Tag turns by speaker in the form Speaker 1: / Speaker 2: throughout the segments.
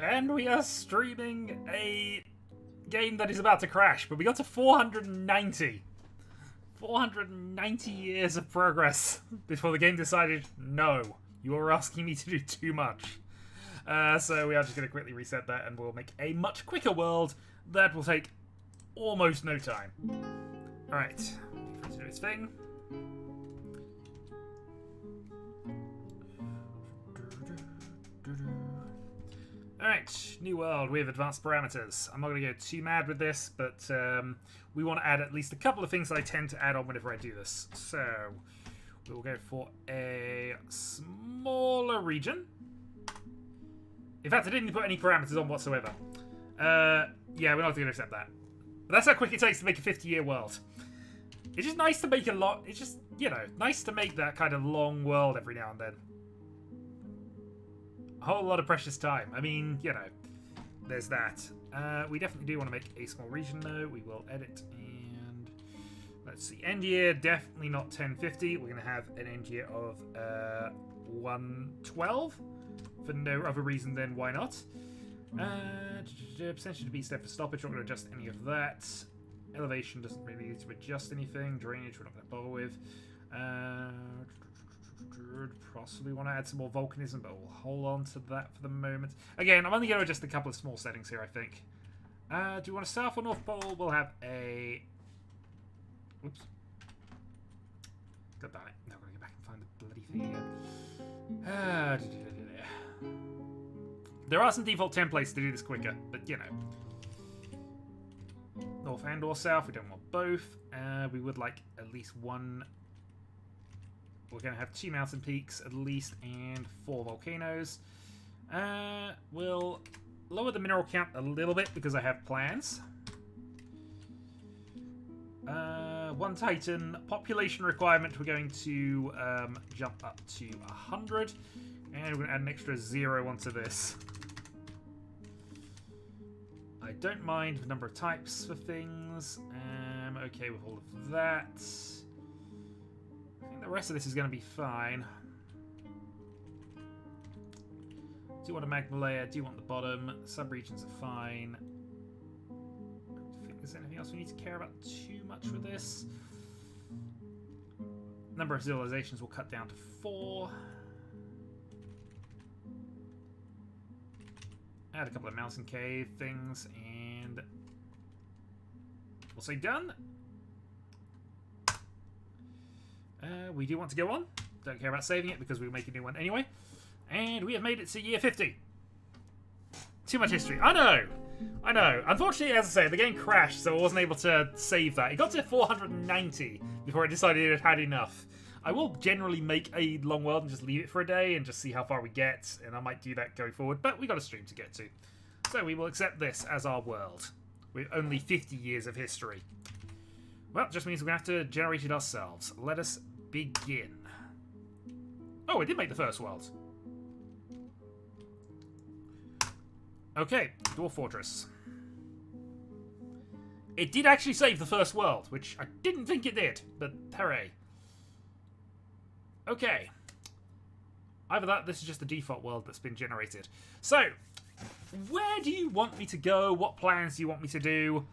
Speaker 1: And we are streaming a game that is about to crash, but we got to 490. 490 years of progress before the game decided, no, you are asking me to do too much. So we are just going to quickly reset that, and we'll make a much quicker world that will take almost no time. Alright, let's do its thing. Alright, new world with advanced parameters. I'm not going to go too mad with this, but we want to add at least a couple of things that I tend to add on whenever I do this. So, we will go for a smaller region. In fact, I didn't put any parameters on whatsoever. Yeah, we're not going to accept that. But that's how quick it takes to make a 50-year world. It's just nice to make a lot. It's just, you know, nice to make that kind of long world every now and then. A whole lot of precious time. I mean, you know, there's that. We definitely do want to make a small region, though. We will edit and let's see. End year, definitely not 1050. We're going to have an end year of 112 for no other reason than why not. Percentage to be step for stoppage. We're not going to adjust any of that. Elevation doesn't really need to adjust anything. Drainage, we're not going to bother with. Possibly want to add some more volcanism, but we'll hold on to that for the moment. Again, I'm only going to adjust a couple of small settings here, I think. Do you want a south or north pole? We'll have a... Oops. God damn it. Now I'm going to go back and find the bloody thing again. There are some default templates to do this quicker, but you know. North and or south, we don't want both. We would like at least one... We're going to have 2 mountain peaks at least and 4 volcanoes. We'll lower the mineral count a little bit because I have plans. 1 Titan. Population requirement, we're going to jump up to 100. And we're going to add an extra 0 onto this. I don't mind the number of types for things. I'm okay with all of that. The rest of this is going to be fine. Do you want a magma layer? Do you want the bottom? Subregions are fine. I don't think there's anything else we need to care about too much with this. Number of civilizations will cut down to 4. Add a couple of mountain cave things, and we'll say done. We do want to go on. Don't care about saving it because we'll make a new one anyway. And we have made it to year 50. Too much history. I know. I know. Unfortunately, as I say, the game crashed, so I wasn't able to save that. It got to 490 before I decided it had enough. I will generally make a long world and just leave it for a day and just see how far we get, and I might do that going forward, but we got a stream to get to. So we will accept this as our world with only 50 years of history. Well, it just means we're going to have to generate it ourselves. Let us begin. Oh, we did make the first world. Okay, Dwarf Fortress. It did actually save the first world, which I didn't think it did, but hooray. Okay. Either that, this is just the default world that's been generated. So, where do you want me to go? What plans do you want me to do?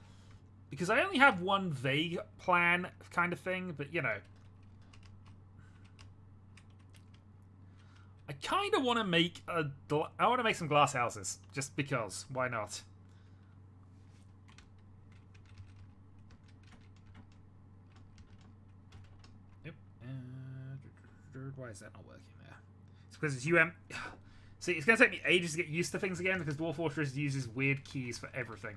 Speaker 1: Because I only have one vague plan kind of thing, but you know. I kind of want to make I want to make some glass houses, just because. Why not? Yep. Why is that not working there? It's because it's UM. See, it's going to take me ages to get used to things again, because Dwarf Fortress uses weird keys for everything.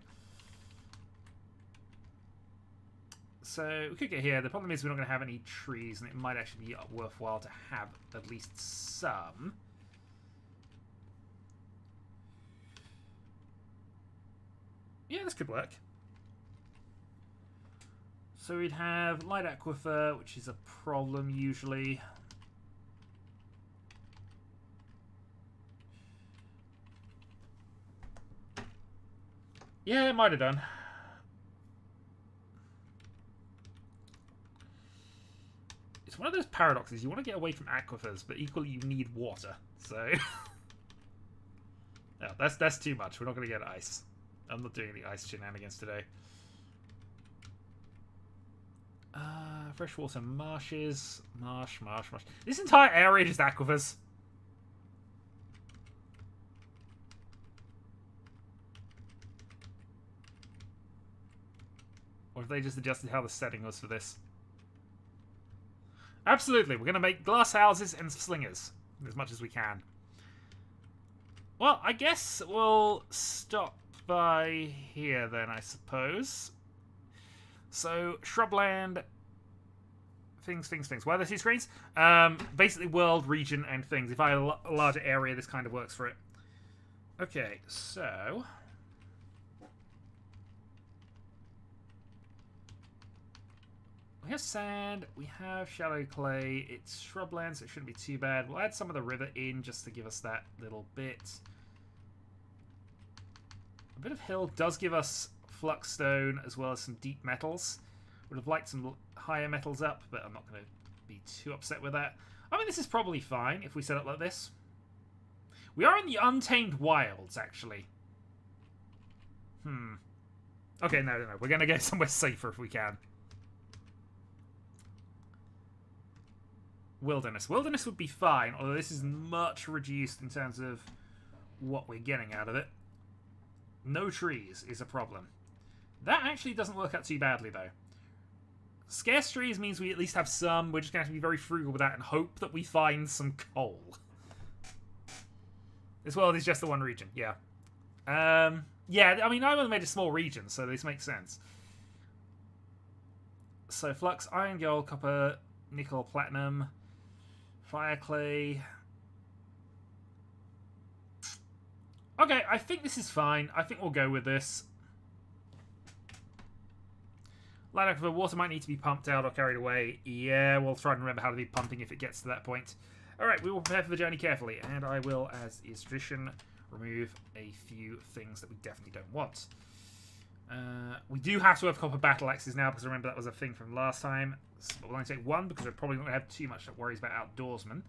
Speaker 1: So we could get here. The problem is we're not going to have any trees, and it might actually be worthwhile to have at least some. Yeah, this could work. So we'd have light aquifer, which is a problem usually. Yeah, it might have done. It's one of those paradoxes. You want to get away from aquifers, but equally you need water. So... No, that's too much. We're not going to get ice. I'm not doing any ice shenanigans today. Freshwater marshes. Marsh. This entire area is aquifers. Or have they just adjusted how the setting was for this? Absolutely, we're going to make glass houses and slingers as much as we can. Well, I guess we'll stop by here then, I suppose. So, shrubland, things. Why are there 2 screens? Basically world, region, and things. If I have a larger area, this kind of works for it. Okay, so... we have sand, we have shallow clay, it's shrubland, so it shouldn't be too bad. We'll add some of the river in just to give us that little bit. A bit of hill does give us flux stone as well as some deep metals. Would have liked some higher metals up, but I'm not going to be too upset with that. I mean, this is probably fine if we set up like this. We are in the Untamed Wilds, actually. Okay, no. We're going to go somewhere safer if we can. Wilderness. Wilderness would be fine, although this is much reduced in terms of what we're getting out of it. No trees is a problem. That actually doesn't work out too badly, though. Scarce trees means we at least have some. We're just going to have to be very frugal with that and hope that we find some coal. This world is just the one region, yeah. Yeah, I mean, I only made a small region, so this makes sense. So, flux, iron, gold, copper, nickel, platinum, fire clay. Okay, I think this is fine. I think we'll go with this. Light aquifer, water might need to be pumped out or carried away. Yeah, we'll try and remember how to be pumping if it gets to that point. Alright, we will prepare for the journey carefully, and I will, as is tradition, remove a few things that we definitely don't want. We do have to have copper battle axes now, because remember that was a thing from last time. But we'll only take one, because we're probably not going to have too much worries about outdoorsmen.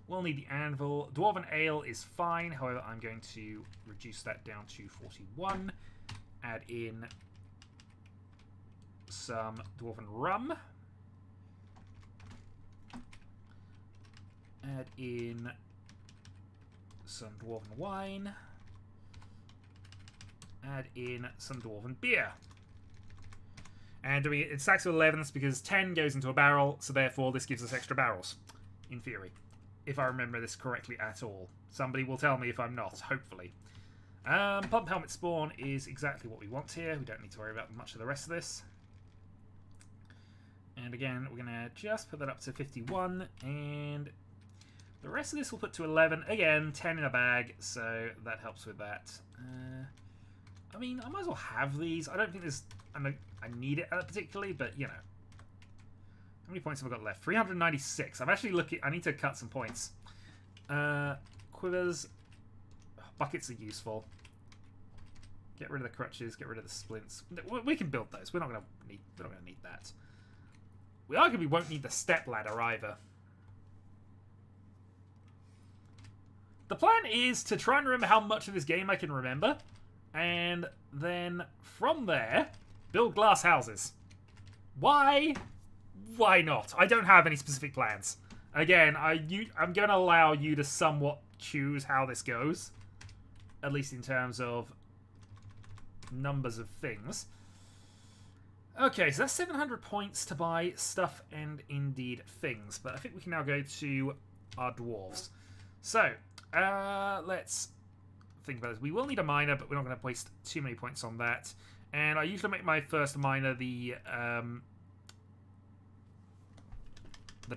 Speaker 1: We'll need the anvil. Dwarven ale is fine, however, I'm going to reduce that down to 41. Add in some dwarven rum. Add in some dwarven wine. Add in some dwarven beer. And it stacks to 11s because 10 goes into a barrel, so therefore this gives us extra barrels, in theory. If I remember this correctly at all. Somebody will tell me if I'm not, hopefully. Pump helmet spawn is exactly what we want here. We don't need to worry about much of the rest of this. And again, we're going to just put that up to 51, and the rest of this we'll put to 11. Again, 10 in a bag, so that helps with that. I mean, I might as well have these. I don't think there's... I need it particularly, but, you know. How many points have I got left? 396. I'm actually looking... I need to cut some points. Quivers. Buckets are useful. Get rid of the crutches. Get rid of the splints. We can build those. We're not going to need that. We arguably won't need the step ladder either. The plan is to try and remember how much of this game I can remember. And then, from there, build glass houses. Why? Why not? I don't have any specific plans. Again, I'm going to allow you to somewhat choose how this goes. At least in terms of numbers of things. Okay, so that's 700 points to buy stuff and indeed things. But I think we can now go to our dwarves. So, let's think about this. We will need a miner, but we're not going to waste too many points on that. And I usually make my first miner the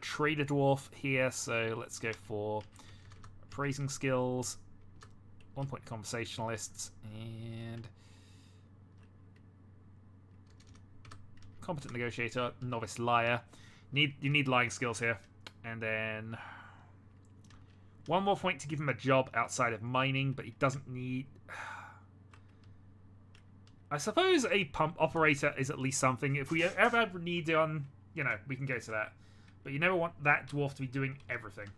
Speaker 1: trader dwarf here. So let's go for appraising skills, 1 point conversationalists, and competent negotiator, novice liar. You need lying skills here, and then 1 more point to give him a job outside of mining, but he doesn't need... I suppose a pump operator is at least something. If we ever need on, you know, we can go to that. But you never want that dwarf to be doing everything.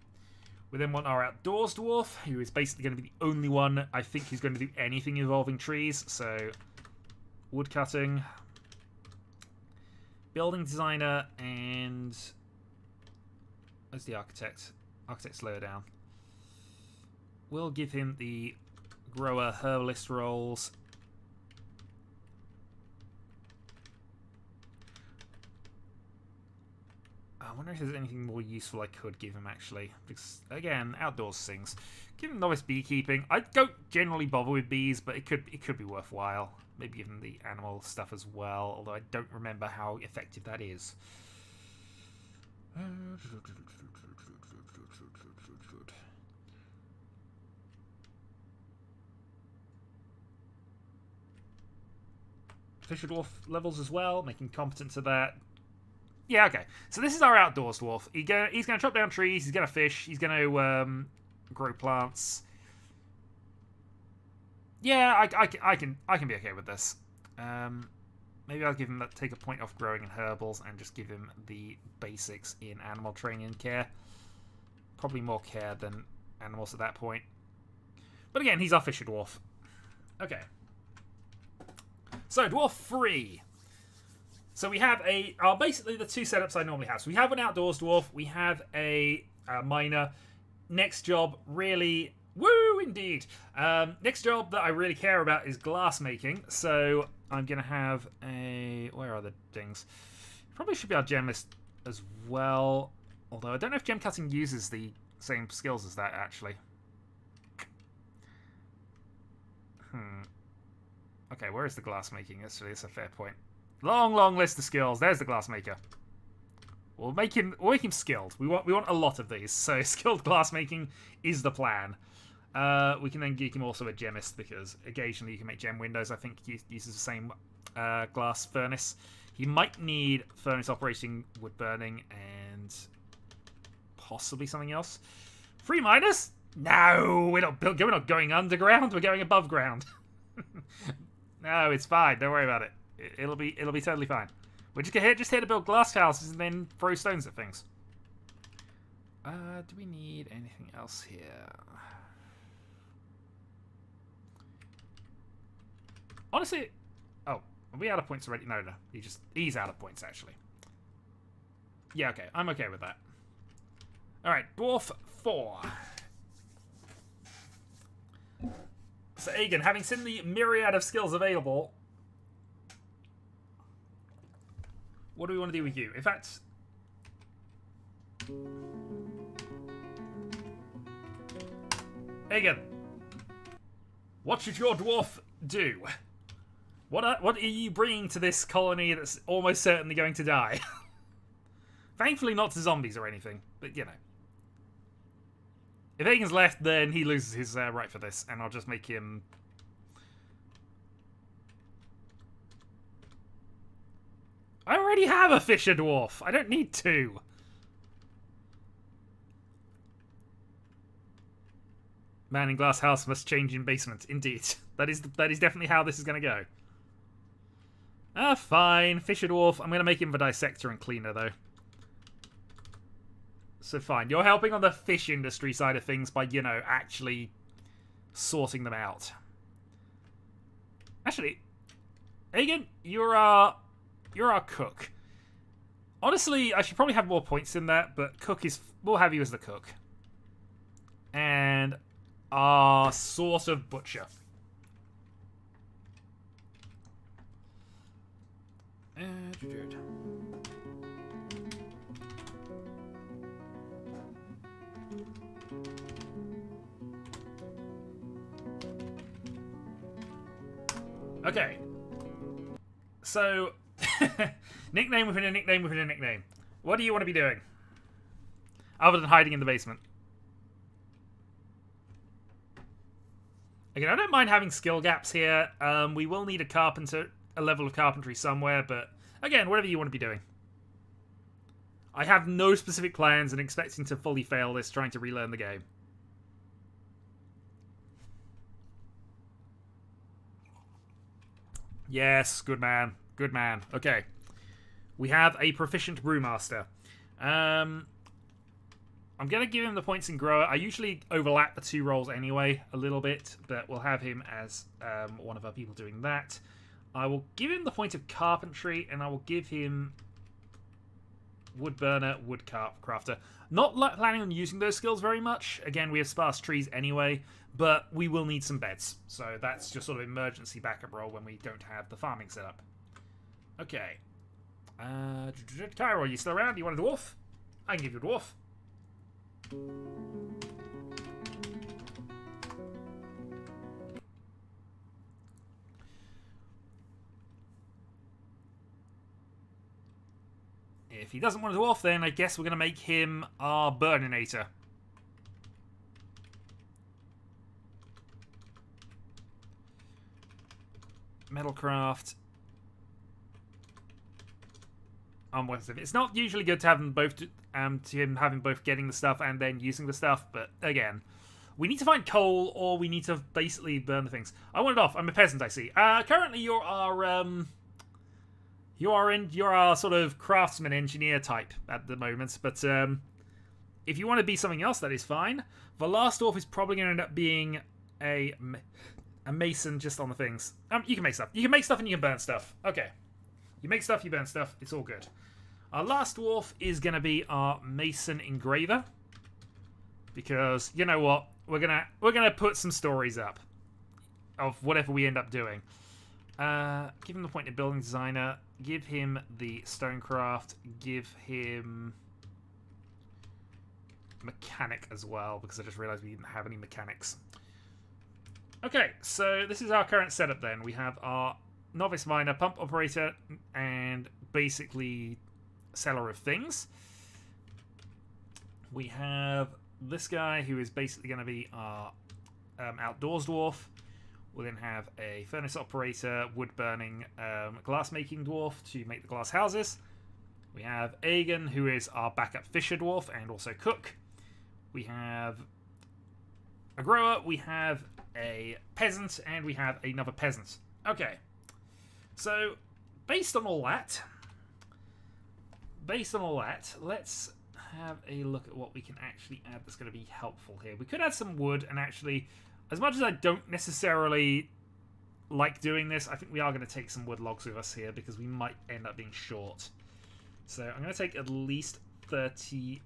Speaker 1: We then want our outdoors dwarf, who is basically going to be the only one I think who's going to do anything involving trees. So, woodcutting, building designer, and where's the architect? Architect's lower down. We'll give him the grower herbalist roles. I wonder if there's anything more useful I could give him, actually. Because, again, outdoors things. Give him novice beekeeping. I don't generally bother with bees, but it could be worthwhile. Maybe give him the animal stuff as well, although I don't remember how effective that is. Fisher dwarf levels as well, making competent to that. Yeah, okay. So this is our outdoors dwarf. He's going to chop down trees. He's going to fish. He's going to grow plants. Yeah, I can be okay with this. Maybe I'll give him take a point off growing in herbals and just give him the basics in animal training and care. Probably more care than animals at that point. But again, he's our fisher dwarf. Okay. So dwarf 3. So we have basically the two setups I normally have. So we have an outdoors dwarf. We have a miner. Next job, really, woo indeed. Next job that I really care about is glass making. So I'm going to have a, where are the things? Probably should be our gemist as well. Although I don't know if gem cutting uses the same skills as that, actually. Okay, where is the glass making? Actually, that's a fair point. Long list of skills. There's the glassmaker. We'll make him skilled. We want a lot of these. So skilled glassmaking is the plan. We can then geek him also a gemist because occasionally you can make gem windows. I think he uses the same glass furnace. He might need furnace operating, wood burning, and possibly something else. 3 miners? No, we're not going underground. We're going above ground. No, it's fine. Don't worry about it. It'll be totally fine. We're just here to build glass houses and then throw stones at things. Do we need anything else here? Honestly, oh, are we out of points already? No. He's out of points actually. Yeah, okay, I'm okay with that. All right, dwarf 4. So Aegon, having seen the myriad of skills available, what do we want to do with you? In fact, Aegon, what should your dwarf do? What are you bringing to this colony that's almost certainly going to die? Thankfully not to zombies or anything, but you know. If Aegon's left, then he loses his right for this, and I'll just make him... I already have a fisher dwarf. I don't need 2. Man in glass house must change in basement. Indeed. That is definitely how this is going to go. Fine. Fisher dwarf. I'm going to make him the dissector and cleaner, though. So fine. You're helping on the fish industry side of things by, you know, actually sorting them out. Actually, Aegon, you're our cook. Honestly, I should probably have more points in that, but we'll have you as the cook. And our sort of butcher. Okay. So, nickname within a nickname within a nickname. What do you want to be doing? Other than hiding in the basement. Again, I don't mind having skill gaps here. We will need a level of carpentry somewhere, but again, whatever you want to be doing. I have no specific plans and expecting to fully fail this, trying to relearn the game. Yes, good man. Good man. Okay. We have a proficient brewmaster. I'm going to give him the points in grower. I usually overlap the two roles anyway a little bit, but we'll have him as one of our people doing that. I will give him the point of carpentry, and I will give him wood burner, wood crafter. Not planning on using those skills very much. Again, we have sparse trees anyway, but we will need some beds. So that's just sort of emergency backup role when we don't have the farming set up. Okay. Cairo, are you still around? Do you want a dwarf? I can give you a dwarf. If he doesn't want a dwarf, then I guess we're going to make him our burninator. Metalcraft. It's not usually good to have them both, to him having both getting the stuff and then using the stuff, but again, we need to find coal or we need to basically burn the things. I want it off. I'm a peasant, I see. Currently, you're our sort of craftsman engineer type at the moment, but if you want to be something else, that is fine. The last dwarf is probably going to end up being a mason just on the things. You can make stuff. You can make stuff and you can burn stuff. Okay. You make stuff, you burn stuff. It's all good. Our last dwarf is going to be our mason engraver, because you know what, we're gonna put some stories up of whatever we end up doing. Give him the point of building designer. Give him the stonecraft. Give him mechanic as well, because I just realized we didn't have any mechanics. Okay, so this is our current setup then. We have our novice miner, pump operator, and basically seller of things. We have this guy who is basically going to be our outdoors dwarf. We'll then have a furnace operator, wood burning, glass making dwarf to make the glass houses. We have Aegon, who is our backup fisher dwarf and also cook. We have a grower, we have a peasant, and we have another peasant. Okay. So, based on all that, let's have a look at what we can actually add that's going to be helpful here. We could add some wood, and actually, as much as I don't necessarily like doing this, I think we are going to take some wood logs with us here, because we might end up being short. So, I'm going to take at least 30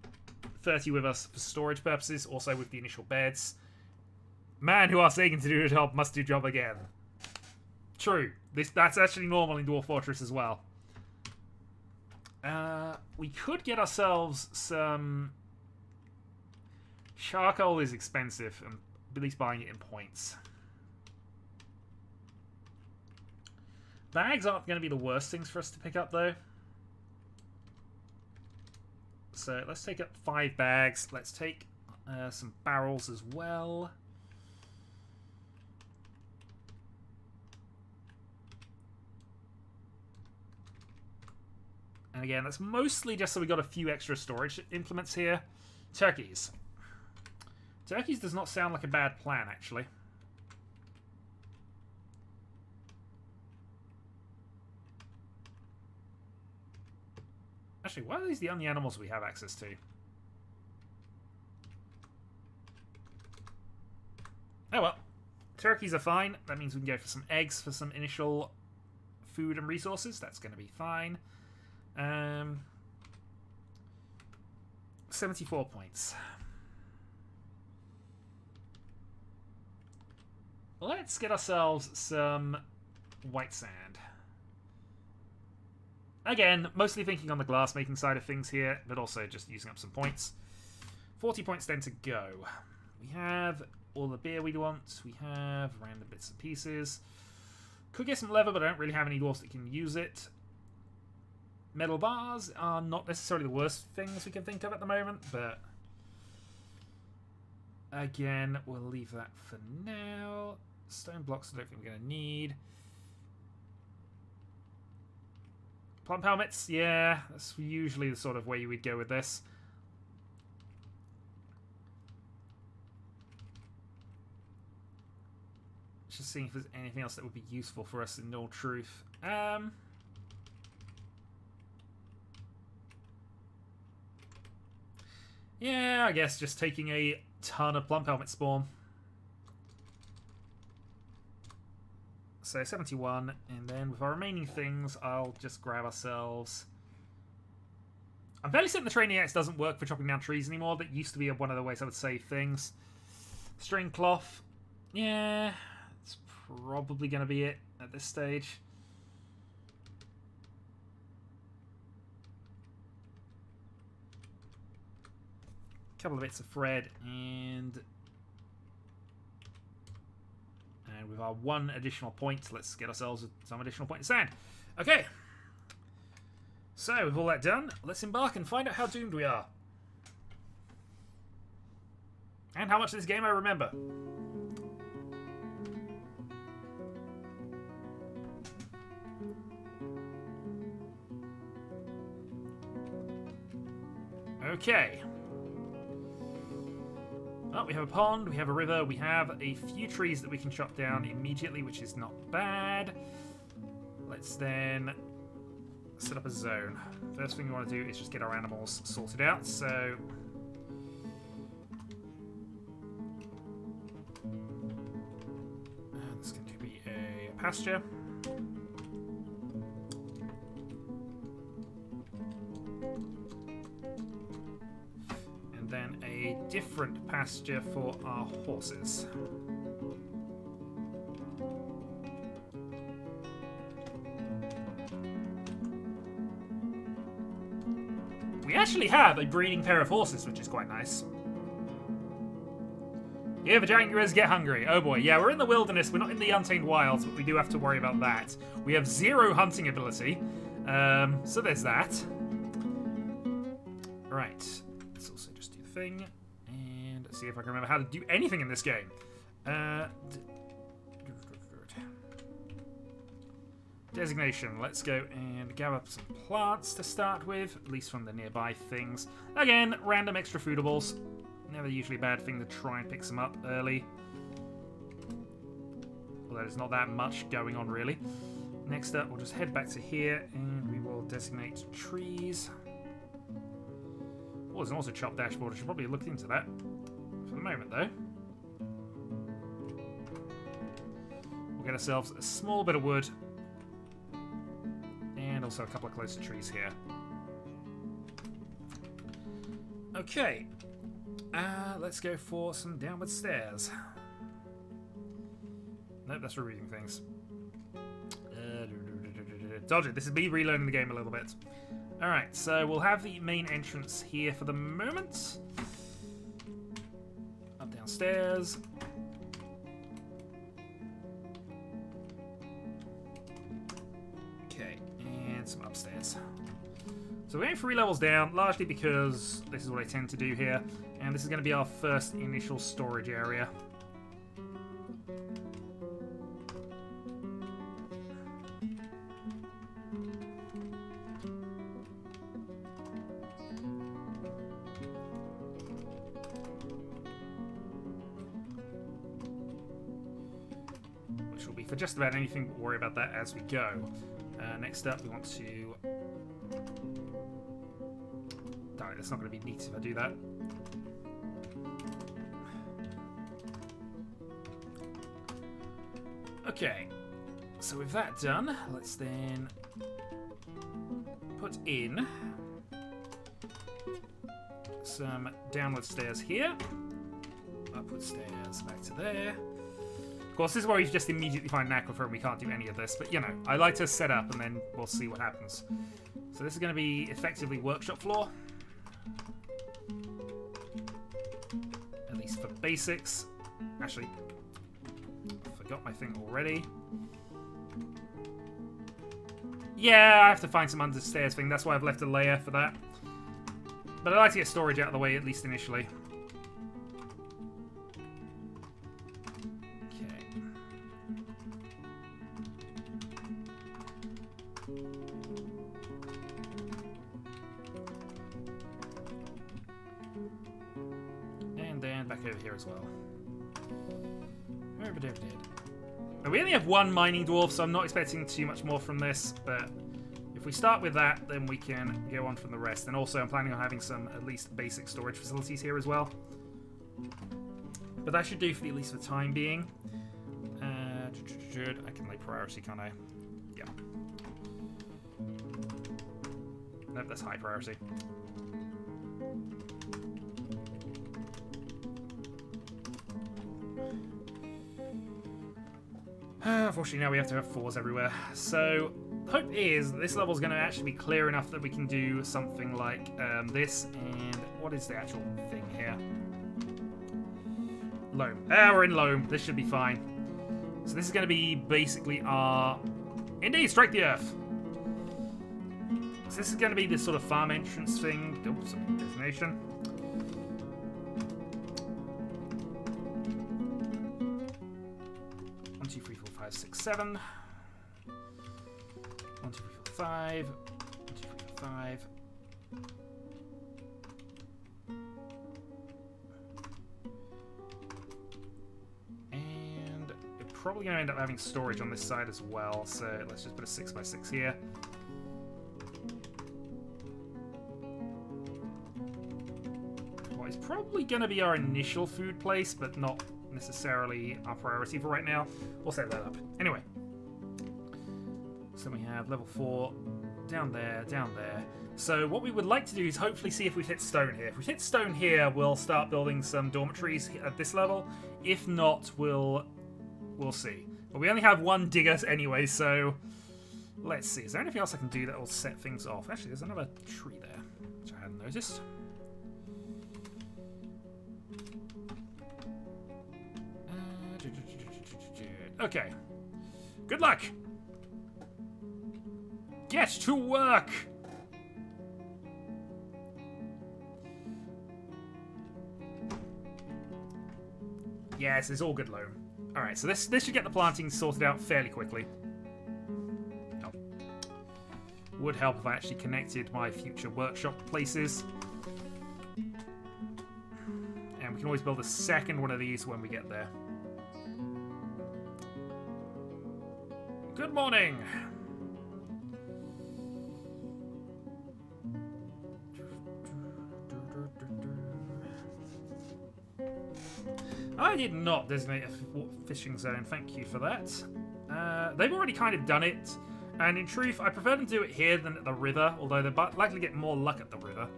Speaker 1: with us for storage purposes, also with the initial beds. Man who asks Aegon to do a job must do job again. True. That's actually normal in Dwarf Fortress as well. We could get ourselves some... Charcoal is expensive, and at least buying it in points. Bags aren't going to be the worst things for us to pick up, though. So let's take up 5 bags. Let's take some barrels as well. And again, that's mostly just so we got a few extra storage implements here. Turkeys. Turkeys does not sound like a bad plan, actually. Actually, why are these the only animals we have access to? Oh well. Turkeys are fine. That means we can go for some eggs for some initial food and resources. That's going to be fine. 74 points. Let's get ourselves some white sand. Again, mostly thinking on the glass making side of things here, but also just using up some points. 40 points then to go. We have all the beer we want. We have random bits and pieces. Could get some leather, but I don't really have any dwarfs that can use it. Metal bars are not necessarily the worst things we can think of at the moment, but again, we'll leave that for now. Stone blocks I don't think we're going to need. Plump helmets, yeah, that's usually the sort of way you would go with this. Just seeing if there's anything else that would be useful for us in all truth. Yeah, I guess just taking a ton of plump helmet spawn. So 71, and then with our remaining things, I'll just grab ourselves... I'm fairly certain the training axe doesn't work for chopping down trees anymore. That used to be one of the ways I would save things. String cloth. Yeah, it's probably going to be it at this stage. Couple of bits of thread, and with our one additional point, let's get ourselves some additional point of sand. Okay. So, with all that done, let's embark and find out how doomed we are. And how much of this game I remember. Okay. Well, we have a pond, we have a river, we have a few trees that we can chop down immediately, which is not bad. Let's then set up a zone. First thing we want to do is just get our animals sorted out, so... This is going to be a pasture. And then a different pasture for our horses. We actually have a breeding pair of horses, which is quite nice. Here, the Jaguars get hungry. Oh boy, yeah, we're in the wilderness. We're not in the untamed wilds, but we do have to worry about that. We have 0 hunting ability, so there's that. Right, let's also just do the thing, and let's see if I can remember how to do anything in this game. Designation. Let's go and gather up some plants to start with, at least from the nearby things. Again, random extra foodables. Never usually a bad thing to try and pick some up early. Although there's not that much going on, really. Next up, we'll just head back to here, and we will designate trees. Oh, there's an also chop dashboard. I should probably have looked into that. For the moment, though. We'll get ourselves a small bit of wood. And also a couple of closer trees here. Okay. Let's go for some downward stairs. Nope, that's rereading things. Dodge it. This is me relearning the game a little bit. Alright, so we'll have the main entrance here for the moment. Up, downstairs. Okay, and some upstairs. So we're going 3 levels down, largely because this is what I tend to do here. And this is going to be our first initial storage area. Which will be for just about anything, but worry about that as we go. Next up, we want to... Darn it, that's not going to be neat if I do that. Okay, so with that done, let's then put in some downward stairs here, upward stairs back to there. Of course, this is where we just immediately find an aquifer and we can't do any of this, but you know, I like to set up and then we'll see what happens. So this is going to be effectively workshop floor. At least for basics. Actually, got my thing already. Yeah, I have to find some understairs thing. That's why I've left a layer for that. But I like to get storage out of the way, at least initially. Okay. And then back over here as well. We only have 1 mining dwarf, so I'm not expecting too much more from this, but if we start with that, then we can go on from the rest. And also, I'm planning on having some at least basic storage facilities here as well. But that should do for at least for the time being. I can lay priority, can't I? Yeah. Nope, that's high priority. Unfortunately, now we have to have 4s everywhere. So, hope is that this level is going to actually be clear enough that we can do something like this. And what is the actual thing here? Loam. We're in Loam. This should be fine. So this is going to be basically our... Indeed, strike the earth! So this is going to be this sort of farm entrance thing. Oops, designation. One, two, three, four, five, six, 7. 1, 2, 3, 4, 5. 1, 2, 3, 4, 5. Probably going to end up having storage on this side as well, so let's just put a 6x6 here. What is probably going to be our initial food place, but not necessarily our priority for right now. We'll set that up. Anyway. So we have level 4 down there, down there. So what we would like to do is hopefully see if we hit stone here. If we hit stone here, we'll start building some dormitories at this level. If not, we'll see. But we only have 1 digger anyway, so let's see. Is there anything else I can do that will set things off? Actually, there's another tree there, which I hadn't noticed. Okay. Good luck! Get to work! Yes, it's all good loam. Alright, so this should get the planting sorted out fairly quickly. Oh. Would help if I actually connected my future workshop places. And we can always build a second one of these when we get there. Good morning! I did not designate a fishing zone, thank you for that. They've already kind of done it, and in truth, I prefer them to do it here than at the river, although they're likely to get more luck at the river.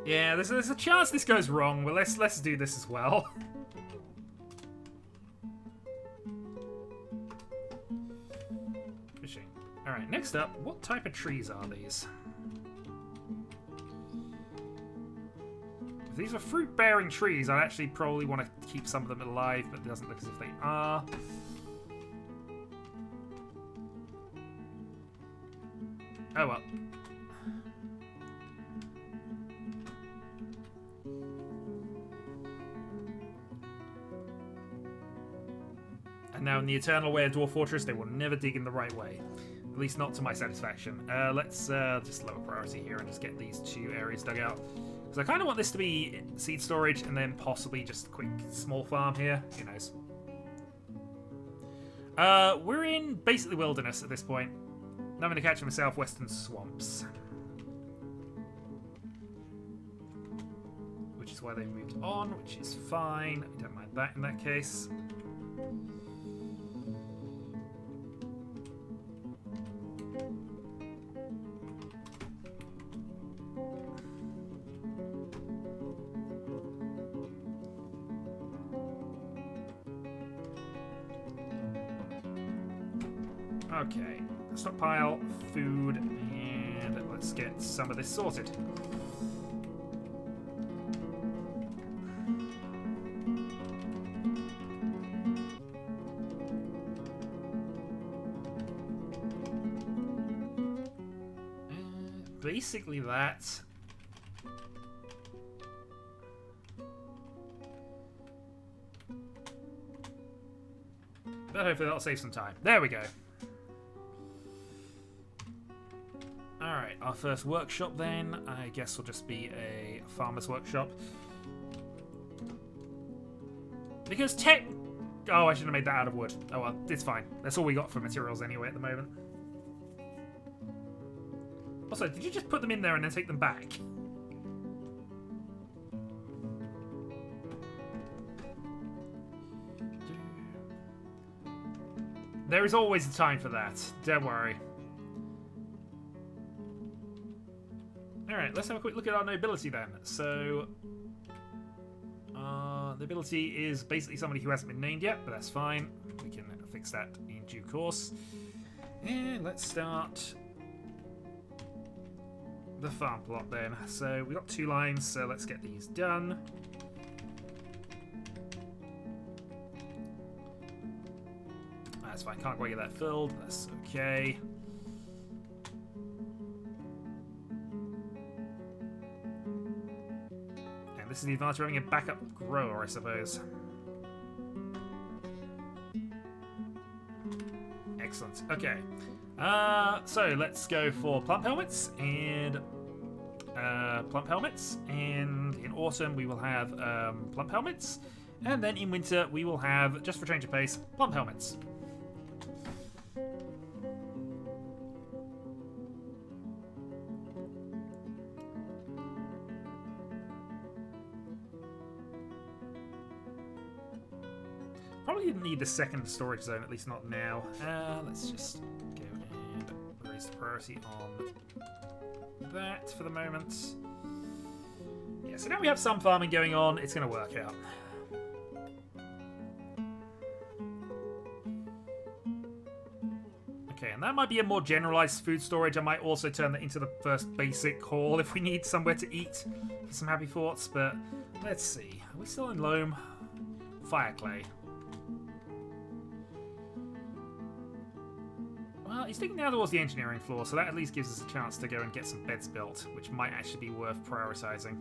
Speaker 1: Yeah, there's a chance this goes wrong, but let's do this as well. Fishing. Alright, next up, what type of trees are these? If these are fruit-bearing trees, I'd actually probably want to keep some of them alive, but it doesn't look as if they are. Oh well. And now in the eternal way of Dwarf Fortress, they will never dig in the right way. At least not to my satisfaction. Let's just lower priority here and just get these 2 areas dug out. Because I kind of want this to be seed storage and then possibly just a quick small farm here. Who knows? We're in basically wilderness at this point. I'm having to catch in southwestern swamps. Which is why they moved on, which is fine. I don't mind that in that case. Okay, stockpile, food, and let's get some of this sorted. Basically that. But hopefully that'll save some time. There we go. our first workshop then, I guess will just be a farmer's workshop. Because oh, I should have made that out of wood. Oh well, it's fine. That's all we got for materials anyway at the moment. Also, did you just put them in there and then take them back? There is always a time for that. Don't worry. Alright, let's have a quick look at our nobility then. So, the ability is basically somebody who hasn't been named yet, but that's fine. We can fix that in due course. And let's start the farm plot then. So we've got 2 lines, so let's get these done. That's fine, can't quite get that filled, that's okay. This is the advantage of having a backup grower, I suppose. Excellent. Okay. So let's go for plump helmets and in autumn we will have plump helmets, and then in winter we will have, just for change of pace, plump helmets. Probably didn't need the second storage zone, at least not now. Let's just go and raise the priority on that for the moment. Yeah, so now we have some farming going on. It's going to work out. Okay, and that might be a more generalized food storage. I might also turn that into the first basic hall if we need somewhere to eat for some happy thoughts. But let's see. Are we still in loam? Fire clay. Well, he's digging down towards the engineering floor, so that at least gives us a chance to go and get some beds built, which might actually be worth prioritizing.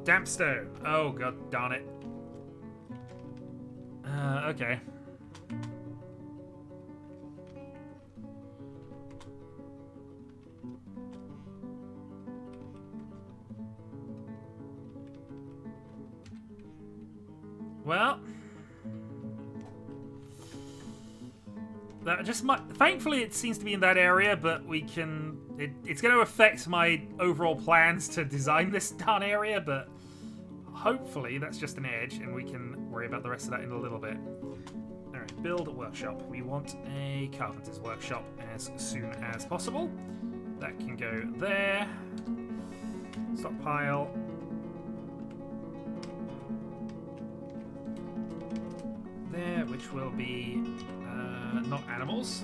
Speaker 1: Damp stone. Oh, god darn it. Okay. Well, that just might. Thankfully, it seems to be in that area, but we can. It's going to affect my overall plans to design this darn area, but hopefully that's just an edge, and we can worry about the rest of that in a little bit. All right, build a workshop. We want a Carpenters Workshop as soon as possible. That can go there. Stockpile. There, which will be not animals.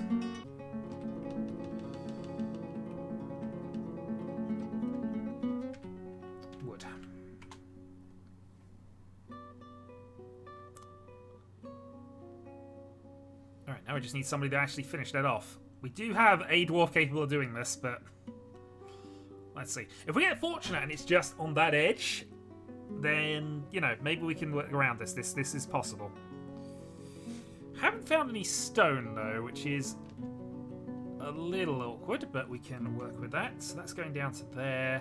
Speaker 1: Wood. Alright, now we just need somebody to actually finish that off. We do have a dwarf capable of doing this, but let's see. If we get fortunate and it's just on that edge, then, you know, maybe we can work around this. This is possible. Haven't found any stone though, which is a little awkward, but we can work with that. So that's going down to there.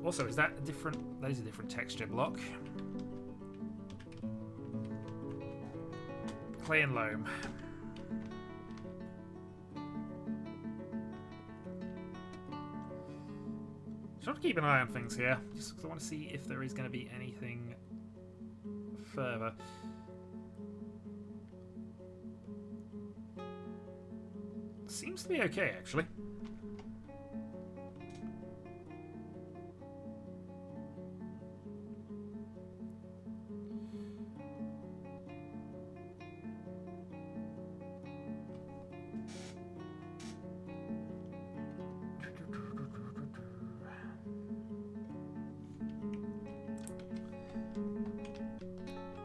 Speaker 1: Also, is that a different? That is a different texture block. Clay and loam. Just have to keep an eye on things here, just because I want to see if there is going to be anything further. Seems to be okay, actually.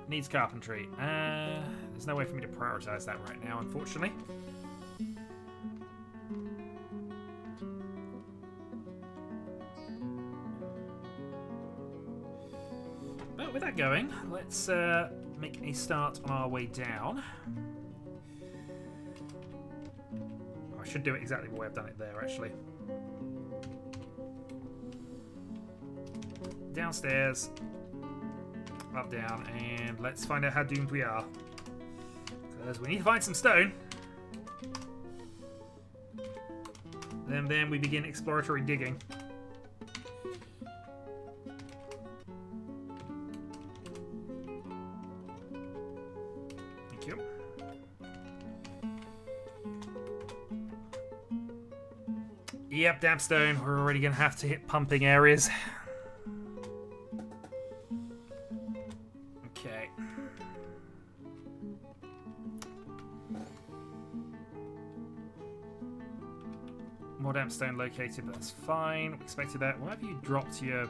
Speaker 1: Needs carpentry. There's no way for me to prioritize that right now, unfortunately. with that going, let's make a start on our way down. I should do it exactly the way I've done it there, actually. Downstairs, up, down, and let's find out how doomed we are. Because we need to find some stone. Then we begin exploratory digging. Thank you. Yep, damp stone. We're already going to have to hit pumping areas. Okay. More damp stone located, but that's fine. We expected that. Why have you dropped your...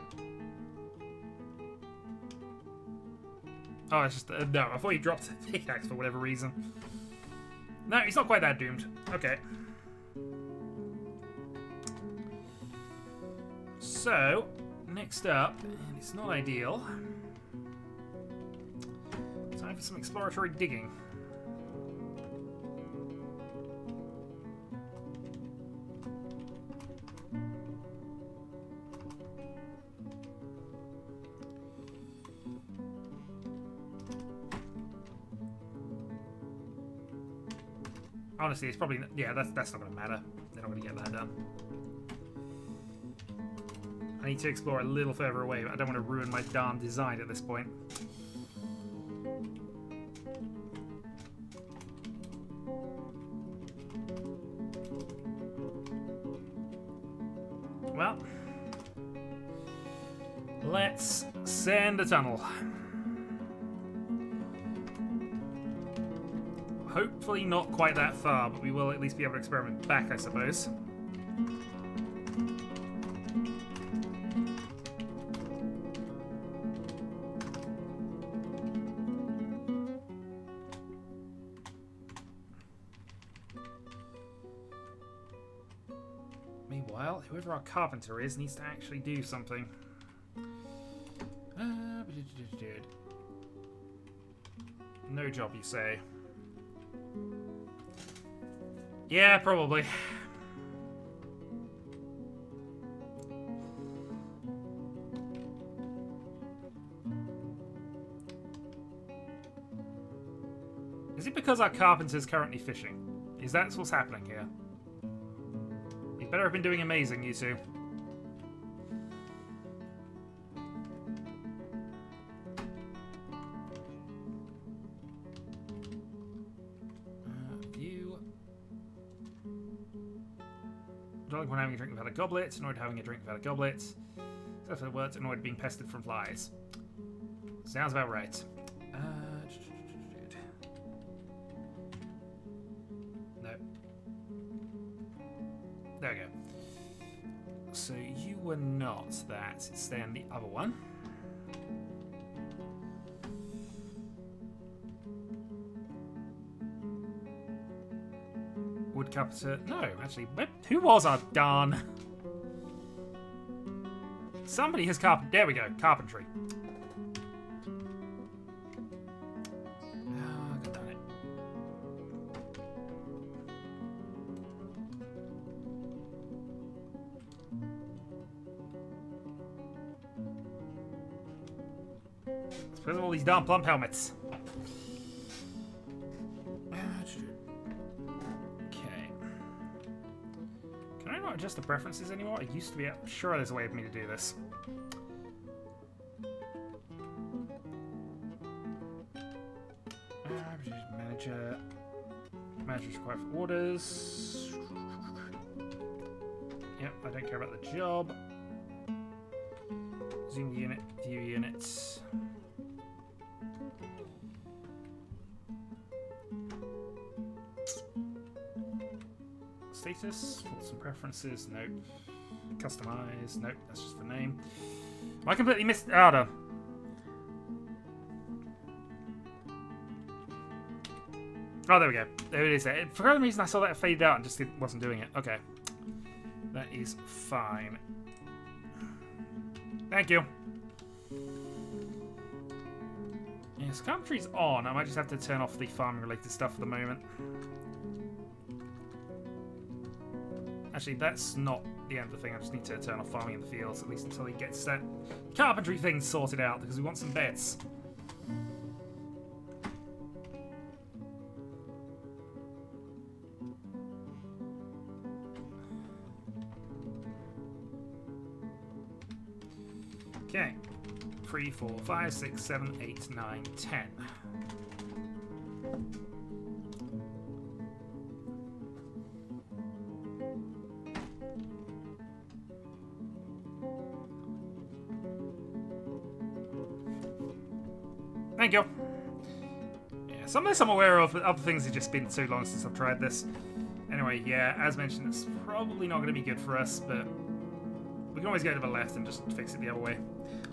Speaker 1: Oh, it's just... no, I thought you dropped the pickaxe for whatever reason. No, he's not quite that doomed. Okay. So, next up, and it's not ideal, time for some exploratory digging. Honestly, it's probably... yeah, that's not going to matter. They're not going to get that done. I need to explore a little further away, but I don't want to ruin my darn design at this point. Well, let's send a tunnel. Hopefully not quite that far, but we will at least be able to experiment back, I suppose. Meanwhile, whoever our carpenter is needs to actually do something. No job, you say? Yeah, probably. Is it because our carpenter's currently fishing? Is that what's happening here? You better have been doing amazing, you two. When having a drink without a goblet, annoyed having a drink without a goblet. Except for the words, annoyed being pestered from flies. Sounds about right. No. There we go. So you were not that. It's then the other one. Wood carpenter. No, actually, who was our darn? Somebody has carpentry. There we go, carpentry. Oh, God damn it. It's because of all these darn plump helmets. Adjust the preferences anymore? It used to be. I'm sure there's a way for me to do this. Manager. Manager's required for orders. Yep, I don't care about the job. Zoom unit, view units. Status, some preferences, nope. Customize, nope, that's just the name. I completely missed. Oh, no. Oh, there we go. There it is. For some reason, I saw that fade out and just wasn't doing it. Okay. That is fine. Thank you. Yes, carpentry's on. I might just have to turn off the farming related stuff for the moment. Actually, that's not the end of the thing. I just need to turn off farming in the fields, at least until he gets that carpentry thing sorted out, because we want some beds. Okay. 3, 4, 5, 6, 7, 8, 9, 10. Thank you. Yeah, some of this I'm aware of, but other things have just been too long since I've tried this. Anyway, yeah, as mentioned, it's probably not going to be good for us, but we can always go to the left and just fix it the other way.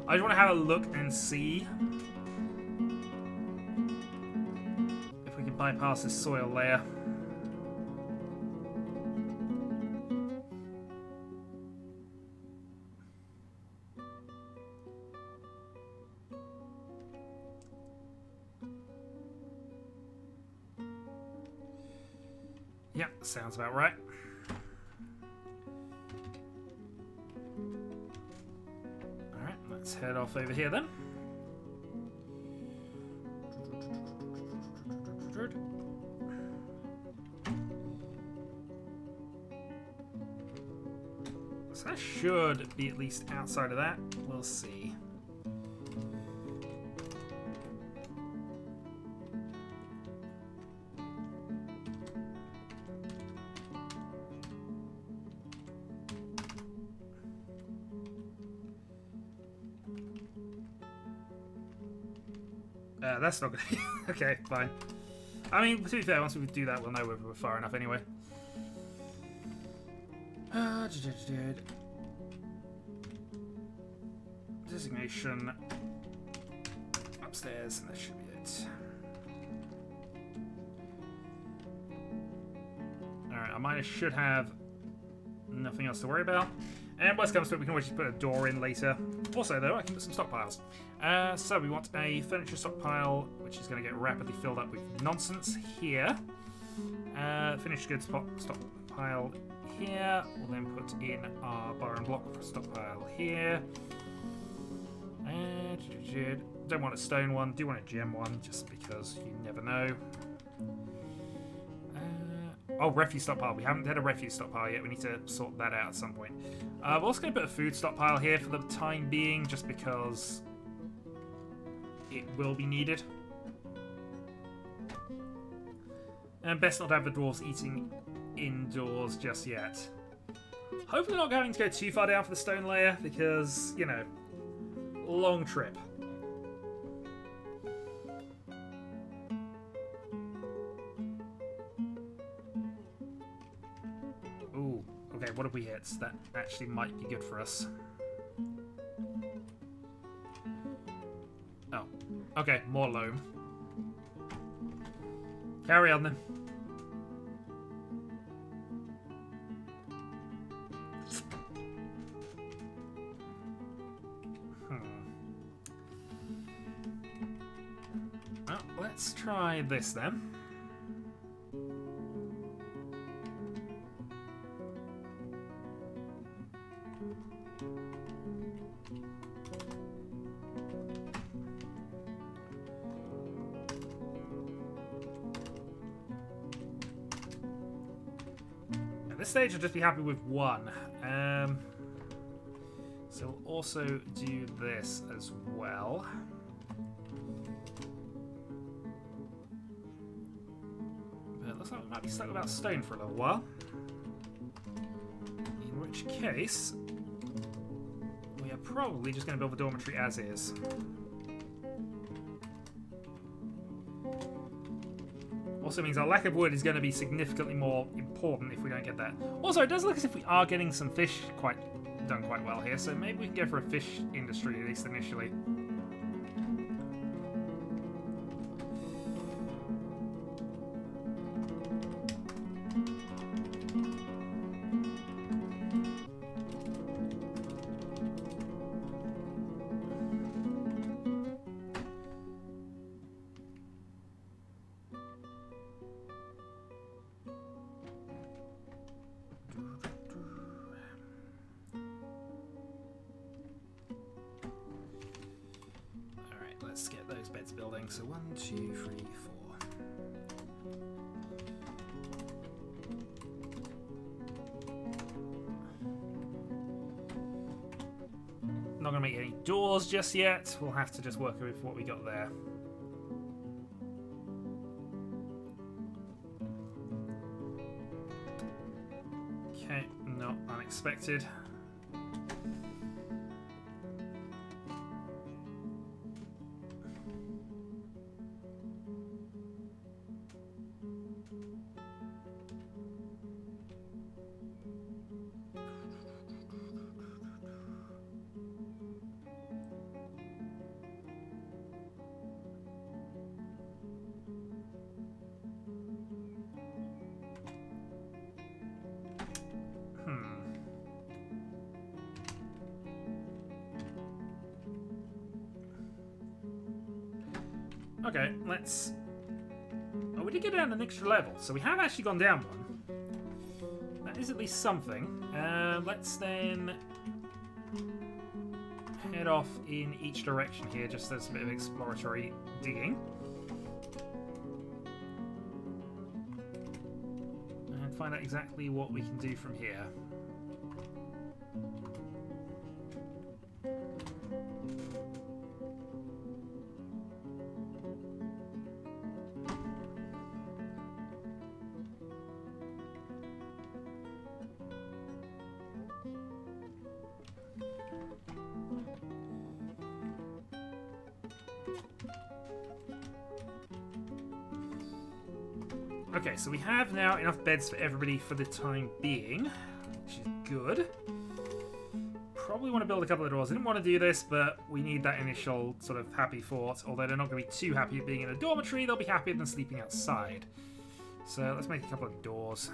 Speaker 1: I just want to have a look and see if we can bypass this soil layer. Yeah, sounds about right. Alright, let's head off over here then. So that should be at least outside of that. We'll see. That's not going to be... Okay, fine. I mean, to be fair, once we do that, we'll know whether we're far enough anyway. Designation. Upstairs, and that should be it. Alright, our miner should have nothing else to worry about. And worst comes to it, we can always just put a door in later. Also, though, I can put some stockpiles. So we want a furniture stockpile, which is going to get rapidly filled up with nonsense here. Finished goods stockpile here. We'll then put in our bar and block stockpile here. Don't want a stone one, do want a gem one, just because you never know. Oh, refuse stockpile. We haven't had a refuse stockpile yet. We need to sort that out at some point. We're also going to put a food stockpile here for the time being, just because it will be needed. And best not to have the dwarves eating indoors just yet. Hopefully not going to go too far down for the stone layer, because, you know, long trip. Okay, what have we hit? That actually might be good for us. Oh. Okay, more loam. Carry on then. Well, let's try this then. At this stage, I'll just be happy with one. So we'll also do this as well. But it looks like we might be stuck without stone for a little while. In which case, we are probably just going to build the dormitory as is. Also means our lack of wood is going to be significantly more important if we don't get that. Also, it does look as if we are getting some fish done quite well here, so maybe we can go for a fish industry, at least initially. let's get those beds building. So 1, 2, 3, 4. Not going to make any doors just yet. We'll have to just work with what we got there. Okay, not unexpected. Okay, let's... Oh, we did get down an extra level, so we have actually gone down one. That is at least something. Let's then head off in each direction here, just as a bit of exploratory digging. And find out exactly what we can do from here. Okay, so we have now enough beds for everybody for the time being, which is good. Probably want to build a couple of doors. I didn't want to do this, but we need that initial sort of happy thought. Although they're not going to be too happy being in a dormitory, they'll be happier than sleeping outside. So let's make a couple of doors.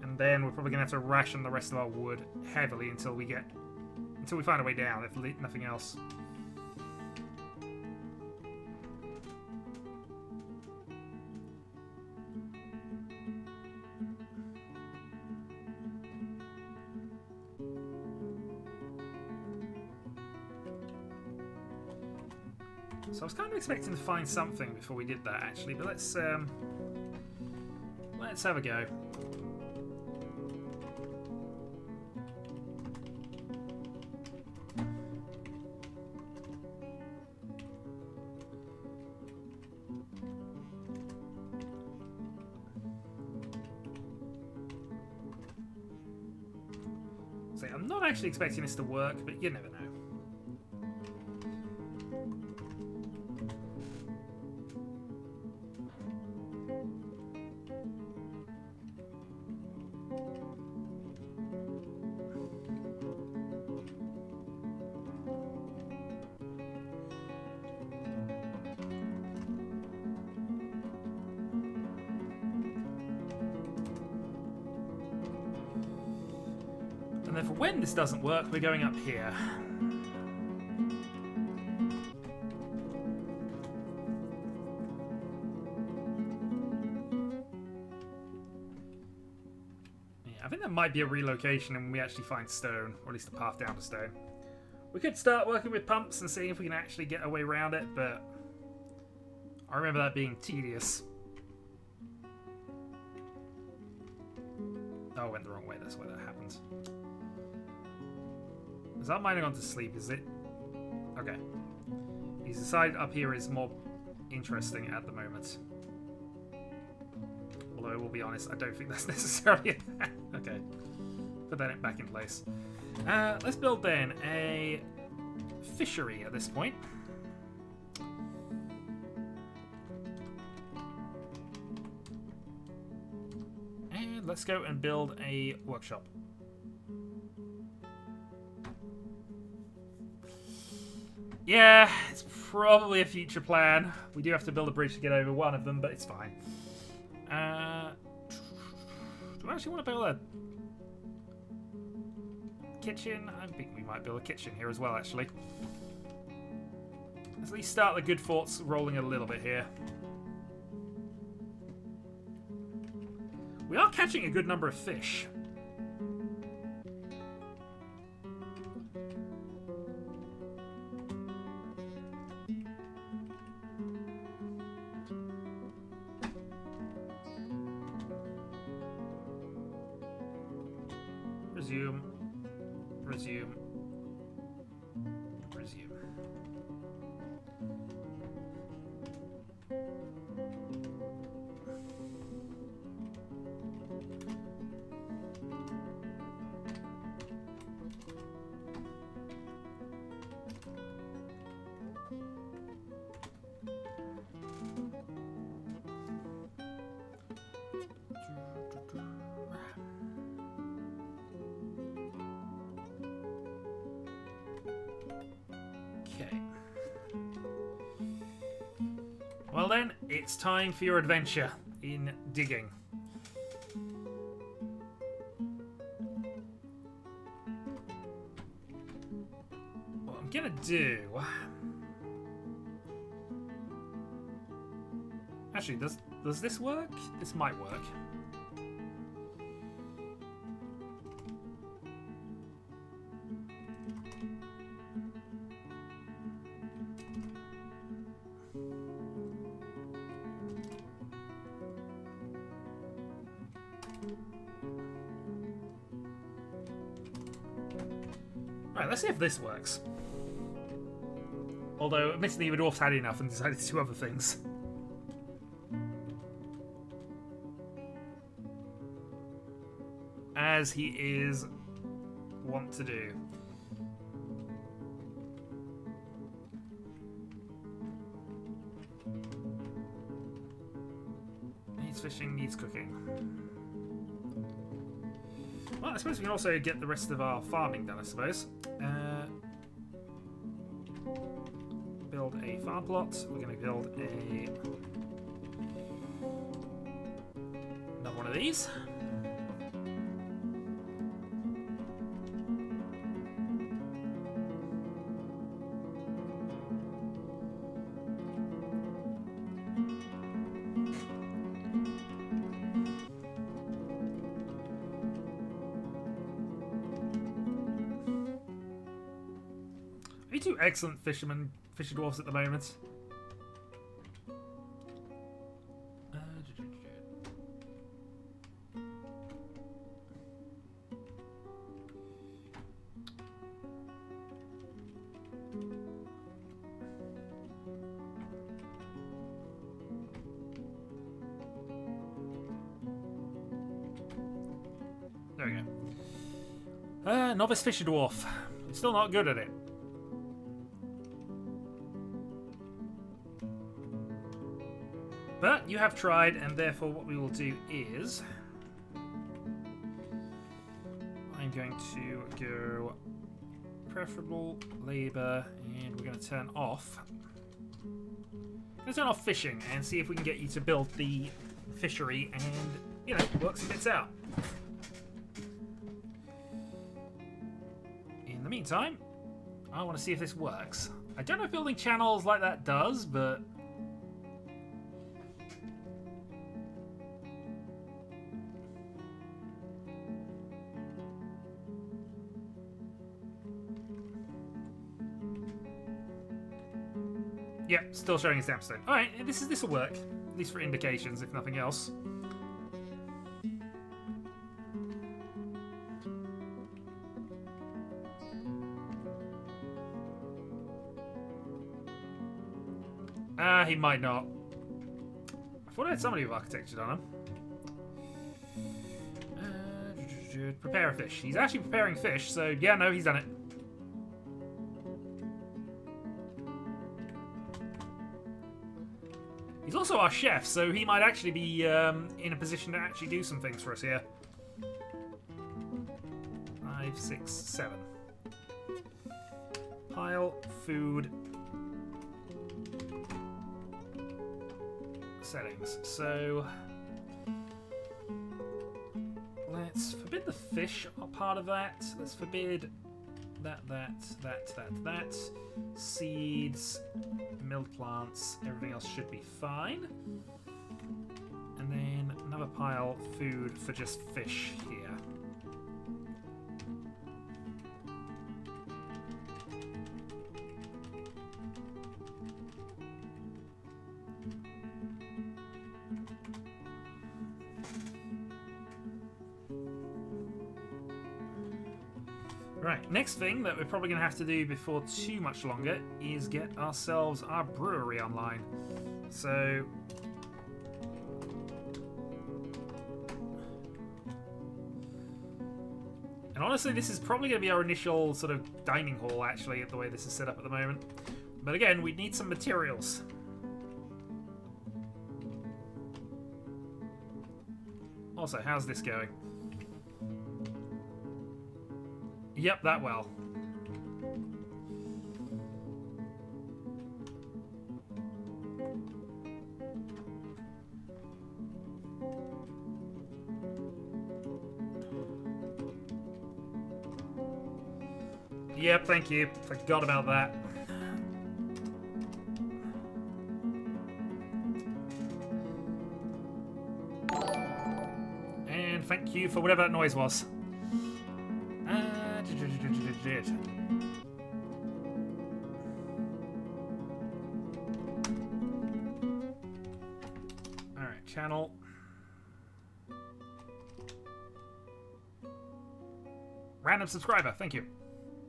Speaker 1: And then we're probably going to have to ration the rest of our wood heavily until we find a way down, if nothing else. So I was kind of expecting to find something before we did that, actually, but let's have a go. So I'm not actually expecting this to work, but you never know. And then for when this doesn't work, we're going up here. Yeah, I think there might be a relocation and we actually find stone, or at least a path down to stone. We could start working with pumps and seeing if we can actually get a way around it, but I remember that being tedious. Oh, I went the wrong way, that's why that happened. Is that miner gone to sleep, is it? Okay. He's decided up here is more interesting at the moment. Although I will be honest, I don't think that's necessarily okay. Put that back in place. Let's build then a fishery at this point. And let's go and build a workshop. Yeah, it's probably a future plan. We do have to build a bridge to get over one of them, but it's fine. Do I actually want to build a kitchen? I think we might build a kitchen here as well, actually. Let's at least start the good thoughts rolling a little bit here. We are catching a good number of fish. Resume. Resume. Resume. Okay. Well then, it's time for your adventure in digging. What I'm gonna do... Actually, does this work? This might work. Right, let's see if this works. Although, admittedly, the dwarf's had enough and decided to do other things. As he is wont to do. Needs fishing, needs cooking. Well, I suppose we can also get the rest of our farming done, I suppose. Build a farm plot. We're going to build another one of these. We do excellent fisher dwarfs at the moment. There we go. Novice fisher dwarf. Still not good at it. But you have tried, and therefore what we will do is... I'm going to go preferable labour, and we're going to turn off... fishing, and see if we can get you to build the fishery, and, you know, work some bits out. In the meantime, I want to see if this works. I don't know if building channels like that does, but... yeah, still showing his sandstone. Alright, this will work. At least for indications, if nothing else. He might not. I thought I had somebody with architecture on him. Prepare a fish. He's actually preparing fish, so yeah, no, he's done it. He's also our chef, so he might actually be in a position to actually do some things for us here. 5, 6, 7. Pile, food, settings. So let's forbid the fish part of that. Let's forbid that. Seeds, milk plants, everything else should be fine. And then another pile food for just fish here. Right, next thing that we're probably going to have to do before too much longer is get ourselves our brewery online. So... And honestly, this is probably going to be our initial sort of dining hall, actually, the way this is set up at the moment. But again, we need some materials. Also, how's this going? Yep, that well. Yep, thank you. Forgot about that. And thank you for whatever that noise was. Alright, channel. Random subscriber, thank you.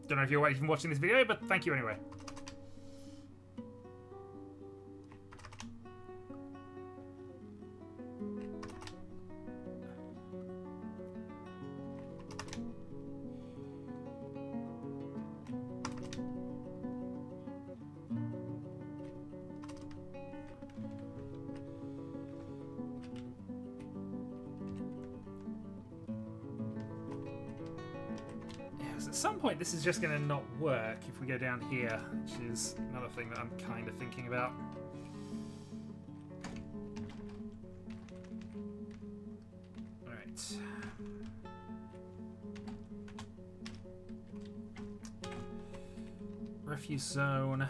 Speaker 1: Don't know if you're even watching this video, but thank you anyway. At some point this is just going to not work if we go down here, which is another thing that I'm kind of thinking about. Alright. Refuse zone.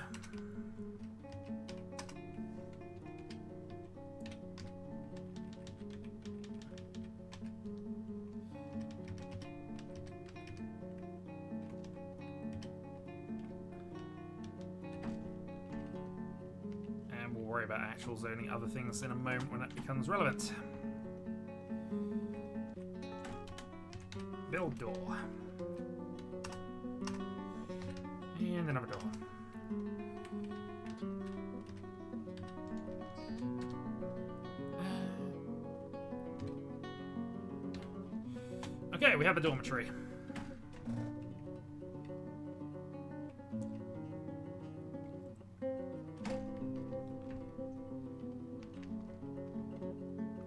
Speaker 1: Worry about actual zoning other things in a moment when that becomes relevant. Build door. And another door. Okay, we have a dormitory.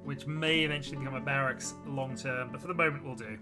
Speaker 1: Which may eventually become a barracks long term, but for the moment will do.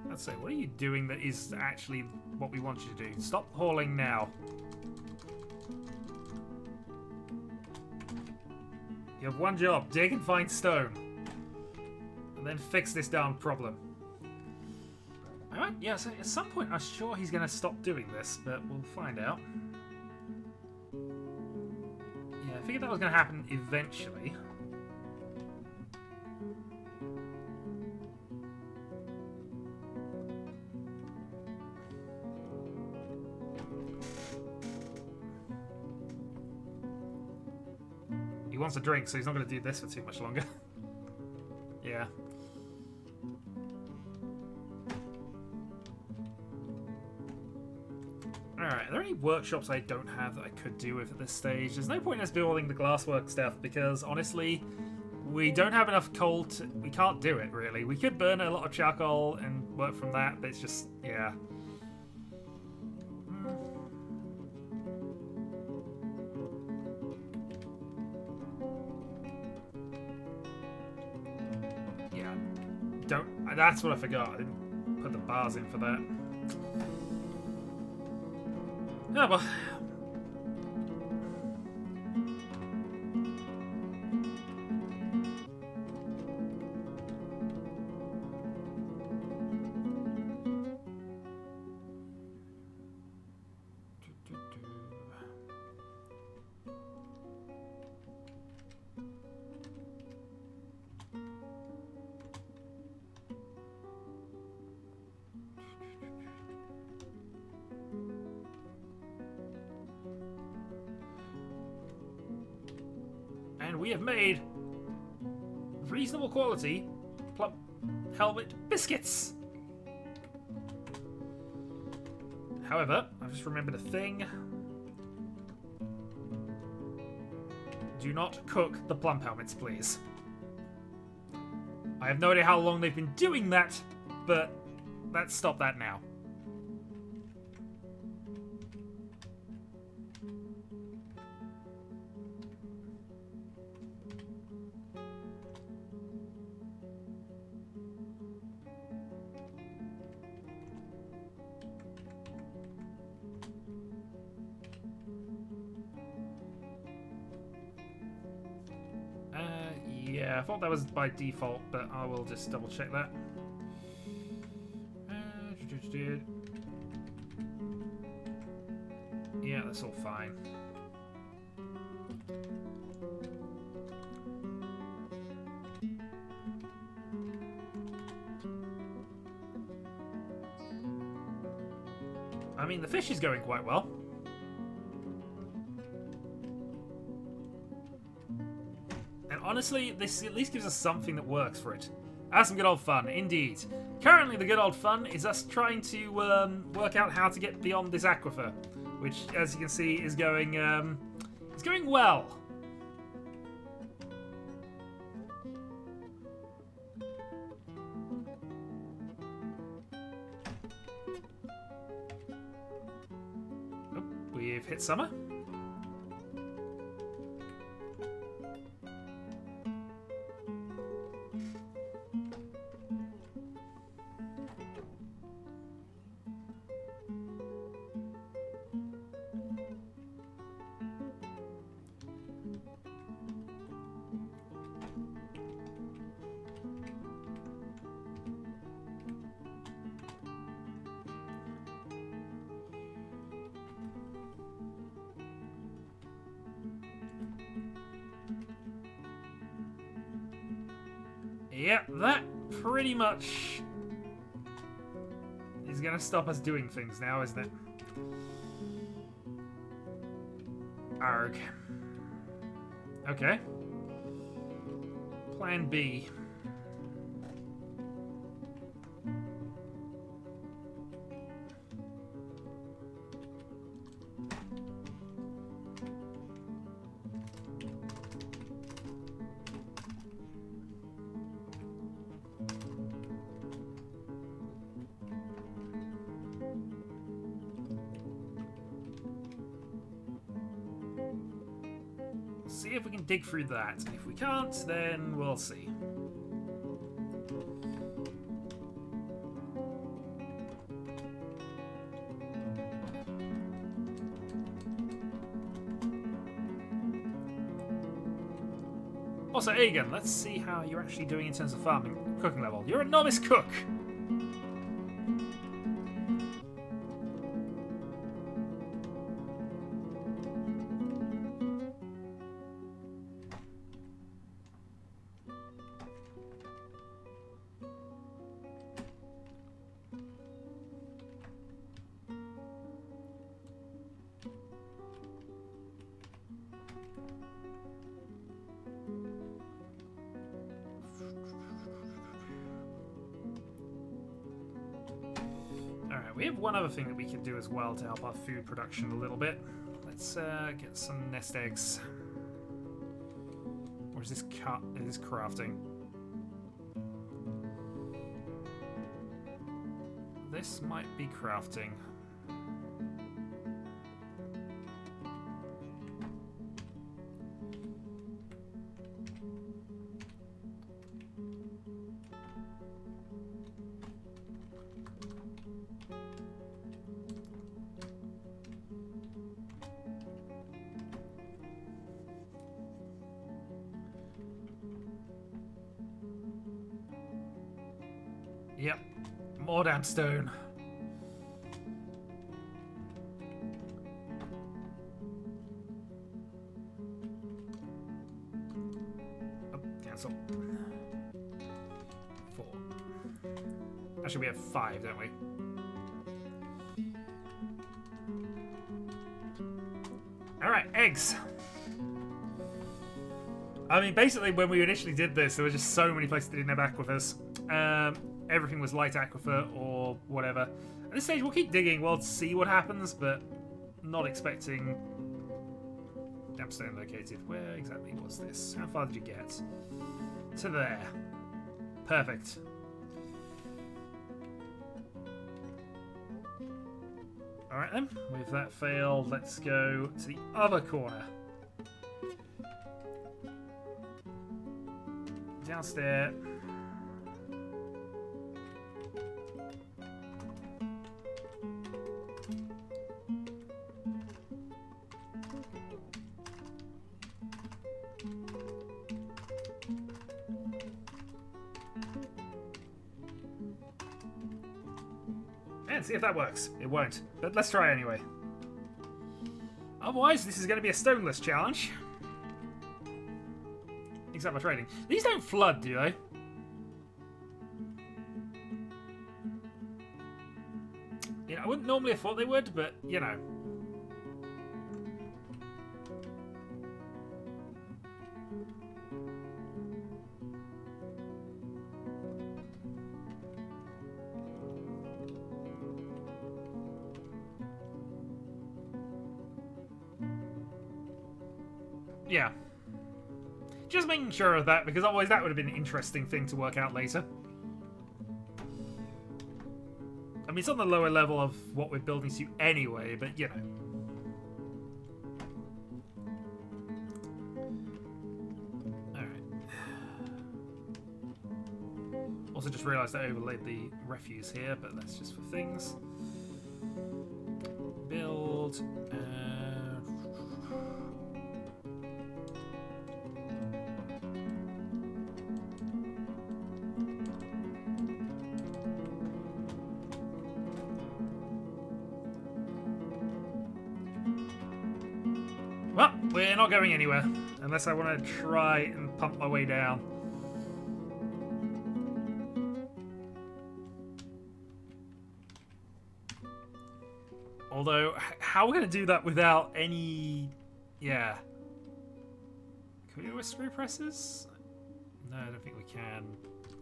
Speaker 1: Let's say, what are you doing that is actually what we want you to do? Stop hauling now. You have one job, dig and find stone. And then fix this darn problem. Alright, yeah, so at some point I'm sure he's going to stop doing this, but we'll find out. Yeah, I figured that was going to happen eventually. He wants a drink, so he's not going to do this for too much longer. Yeah. Alright, are there any workshops I don't have that I could do with at this stage? There's no point in us building the glasswork stuff because, honestly, we don't have enough coal to... We can't do it, really. We could burn a lot of charcoal and work from that, but it's just... yeah. That's what I forgot. I didn't put the bars in for that. Oh well. And we have made reasonable quality plump helmet biscuits. However, I've just remembered a thing. Do not cook the plump helmets, please. I have no idea how long they've been doing that, but let's stop that now. Yeah, I thought that was by default, but I will just double check that. Yeah, that's all fine. I mean, the fish is going quite well. Honestly, this at least gives us something that works for it. That's some good old fun, indeed. Currently, the good old fun is us trying to work out how to get beyond this aquifer, which, as you can see, is going well. Oh, we've hit summer. Yeah, that pretty much is going to stop us doing things now, isn't it? Arg. Okay. Plan B. See if we can dig through that. If we can't, then we'll see. Also, Aegon, let's see how you're actually doing in terms of farming, cooking level. You're a novice cook! We have one other thing that we can do as well to help our food production a little bit. Let's get some nest eggs. Or is this crafting? This might be crafting. Yep, more damn stone. Oh, cancel. 4. Actually, we have 5, don't we? All right, eggs. I mean, basically, when we initially did this, there were just so many places that didn't have aquifers. Everything was light aquifer or whatever. At this stage, we'll keep digging. We'll see what happens, but not expecting... Dampstone located. Where exactly was this? How far did you get? To there. Perfect. Alright then, with that failed, let's go to the other corner. Downstairs. And see if that works. It won't, but let's try anyway. Otherwise, this is going to be a stoneless challenge. Except for trading. These don't flood, do they? You know, I wouldn't normally have thought they would, but, you know. Yeah. Just making sure of that, because otherwise that would have been an interesting thing to work out later. I mean, it's on the lower level of what we're building to anyway, but, you know. Alright. Also just realised I overlaid the refuse here, but that's just for things. Build... Well, we're not going anywhere, unless I want to try and pump my way down. Although, how are we going to do that without any... Yeah. Can we do it with screw presses? No, I don't think we can.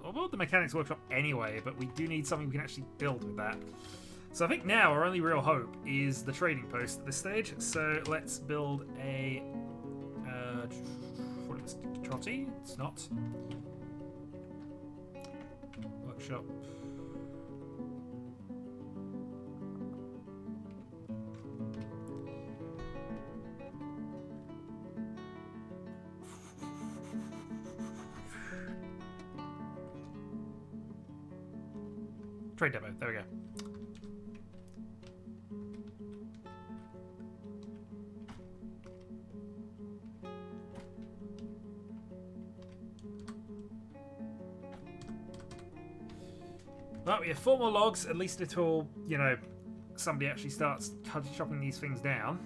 Speaker 1: We'll build the Mechanics Workshop anyway, but we do need something we can actually build with that. So I think now our only real hope is the trading post at this stage. So let's build a... what is it? Trotty? It's not. Workshop. Trade demo. There we go. Well, we have 4 more logs, at least until, you know, somebody actually starts chopping these things down.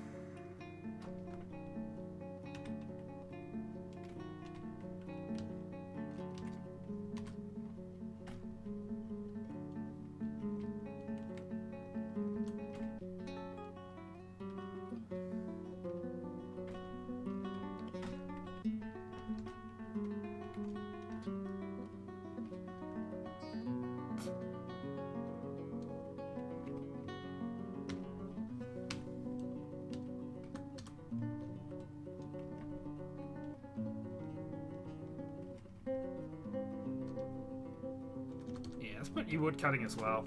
Speaker 1: But you wood cutting as well.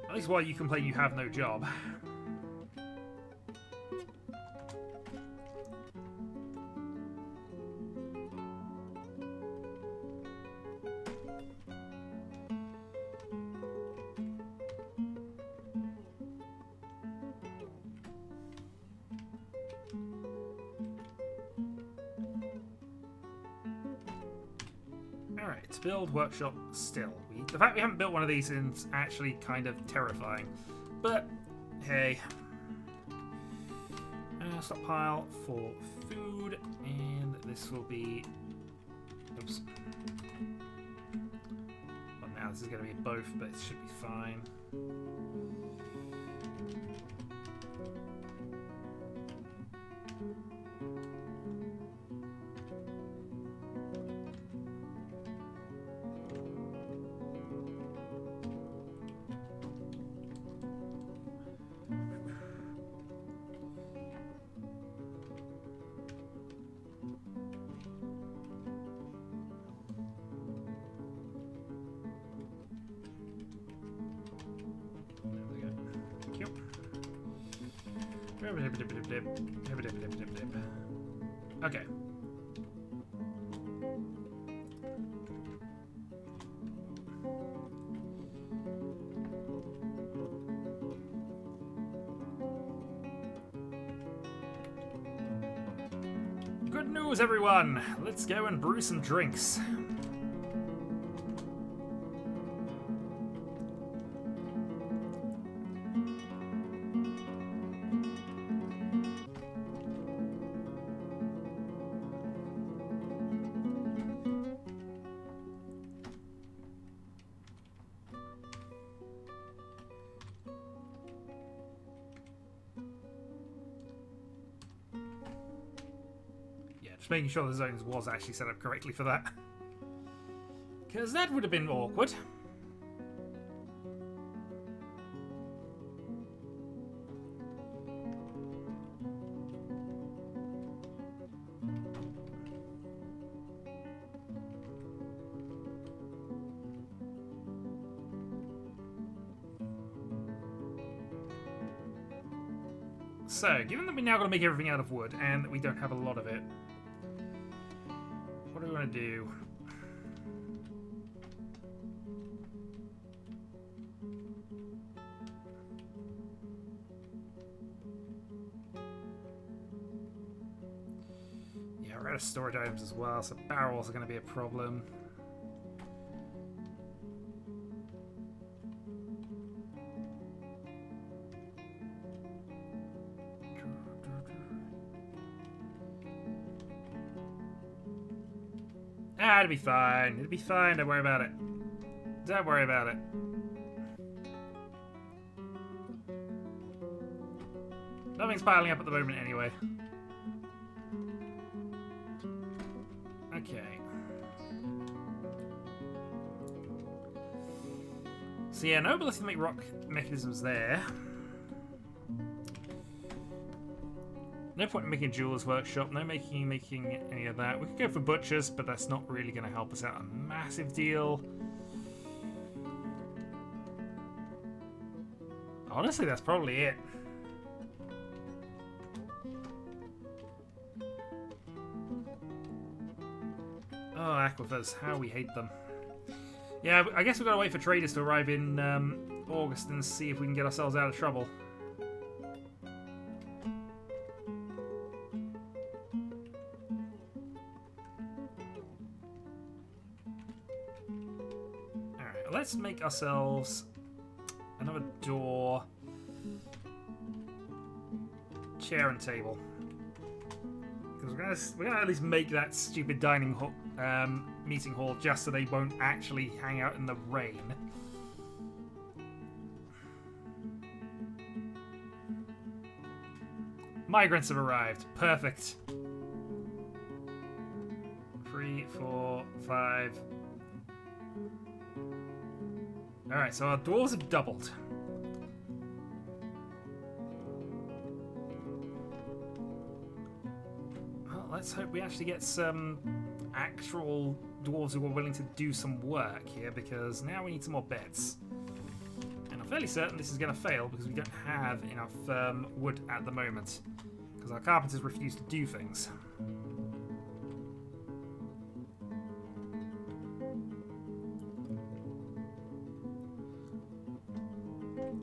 Speaker 1: At least while you complain you have no job. Alright, build workshop still. The fact we haven't built one of these is actually kind of terrifying. But, hey. Stockpile for food, and this will be... Oops. Well, now how this is going to be both, but it should be fine. Okay. Good news, everyone! Let's go and brew some drinks. Making sure the zones was actually set up correctly for that. Because that would have been awkward. So, given that we now got to make everything out of wood, and that we don't have a lot of it, what do we want to do? Yeah, we're out of storage items as well, so barrels are going to be a problem. Ah, it'll be fine. It'll be fine. Don't worry about it. Don't worry about it. Nothing's piling up at the moment anyway. Okay. So yeah, no ability to make rock mechanisms there. No point in making a jeweler's workshop, no making any of that. We could go for butchers, but that's not really going to help us out a massive deal. Honestly, that's probably it. Oh, aquifers, how we hate them. Yeah, I guess we've got to wait for traders to arrive in August and see if we can get ourselves out of trouble. Let's make ourselves another door, chair and table, because we're gonna at least make that stupid dining hall, meeting hall, just so they won't actually hang out in the rain. Migrants have arrived. Perfect. 3, 4, 5. Alright, so our dwarves have doubled. Well, let's hope we actually get some actual dwarves who are willing to do some work here, because now we need some more beds. And I'm fairly certain this is going to fail because we don't have enough wood at the moment, because our carpenters refuse to do things.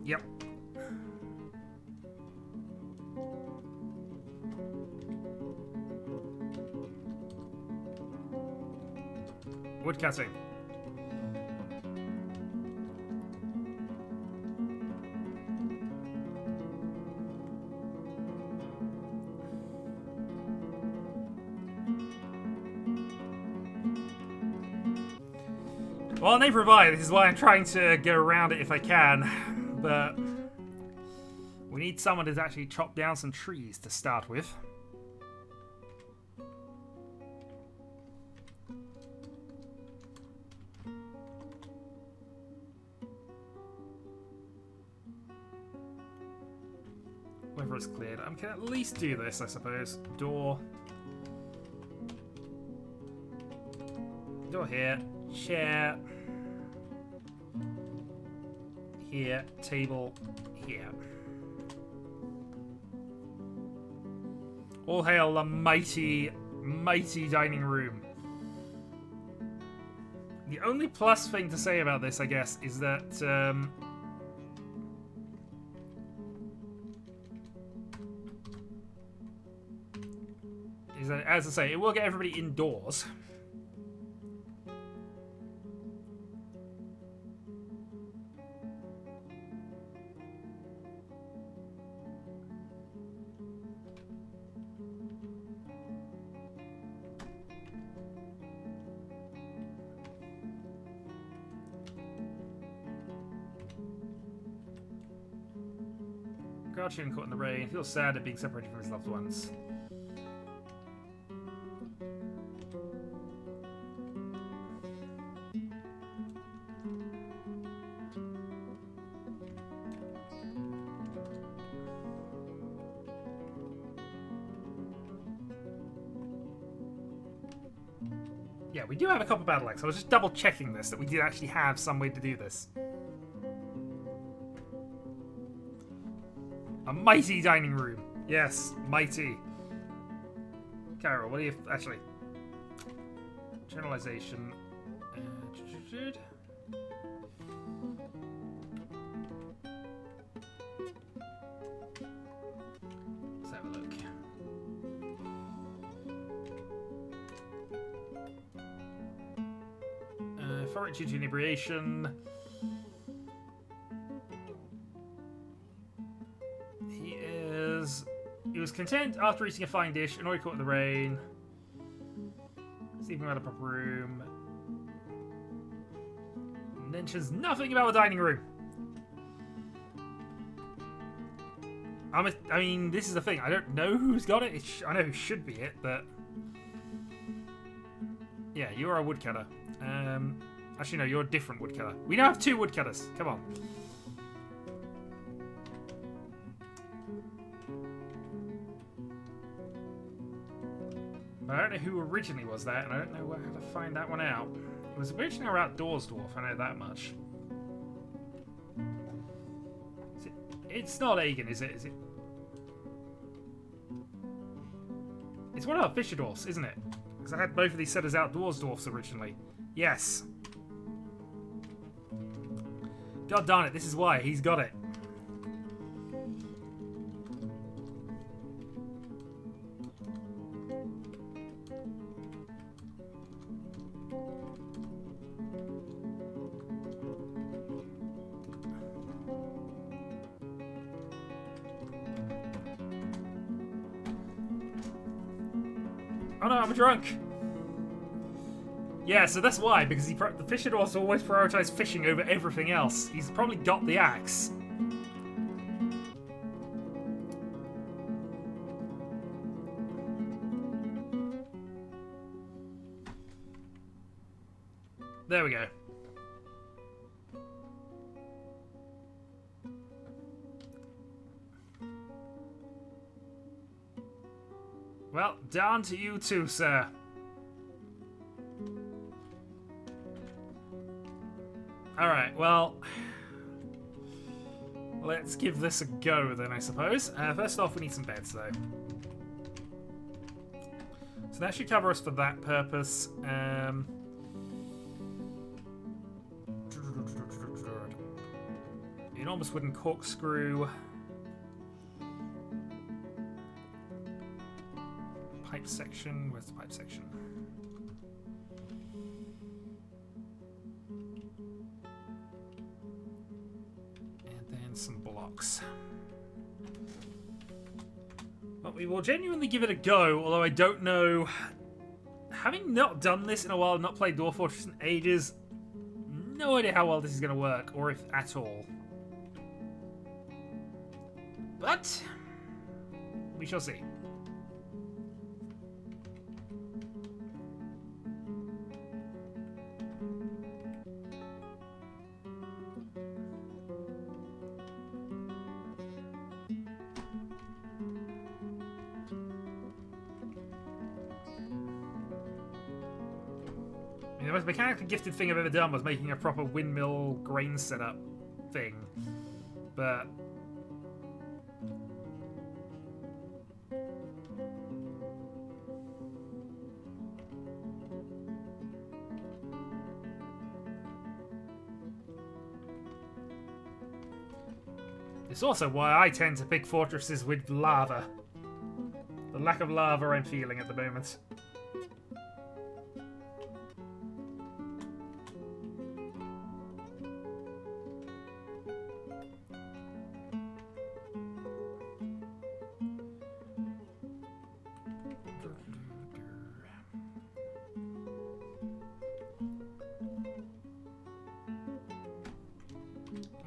Speaker 1: Yep. Wood cutting. Well, they provide. This is why I'm trying to go around it if I can. But we need someone to actually chop down some trees to start with. Whether it's cleared, I can at least do this, I suppose. Door. Door here. Chair. Here. Table. Here. All hail the mighty, mighty dining room. The only plus thing to say about this, I guess, is that as I say, it will get everybody indoors. Crouching, caught in the rain, feels sad at being separated from his loved ones. Yeah, we do have a couple of battle axe. I was just double checking this, that we did actually have some way to do this. A mighty dining room. Yes, mighty. Carol, what do you... Actually. Generalization. Let's have a look. Forage due to inebriation. He was content after eating a fine dish, annoyed caught in the rain. Sleeping around a proper room. Mentions nothing about the dining room. I mean, this is the thing. I don't know who's got it. I know who should be it, but... Yeah, you're a woodcutter. Actually, no, you're a different woodcutter. We now have 2 woodcutters. Come on. I don't know who originally was that, and I don't know how to find that one out. It was originally our outdoors dwarf, I know that much. It's not Aegon, is it? Is it? It's one of our fisher dwarfs, isn't it? Because I had both of these set as outdoors dwarfs originally. Yes. God darn it, this is why. He's got it. Oh no, I'm drunk! Yeah, so that's why, because the fisher dwarfs always prioritise fishing over everything else. He's probably got the axe. There we go. Well, down to you two, sir. Alright, well... Let's give this a go then, I suppose. First off, we need some beds, though. So that should cover us for that purpose. Enormous wooden corkscrew. Pipe section. Where's the pipe section? And then some blocks. But we will genuinely give it a go, although I don't know... Having not done this in a while, not played Dwarf Fortress in ages, no idea how well this is going to work, or if at all. But we shall see. The most mechanically gifted thing I've ever done was making a proper windmill grain setup thing. But it's also why I tend to pick fortresses with lava. The lack of lava I'm feeling at the moment.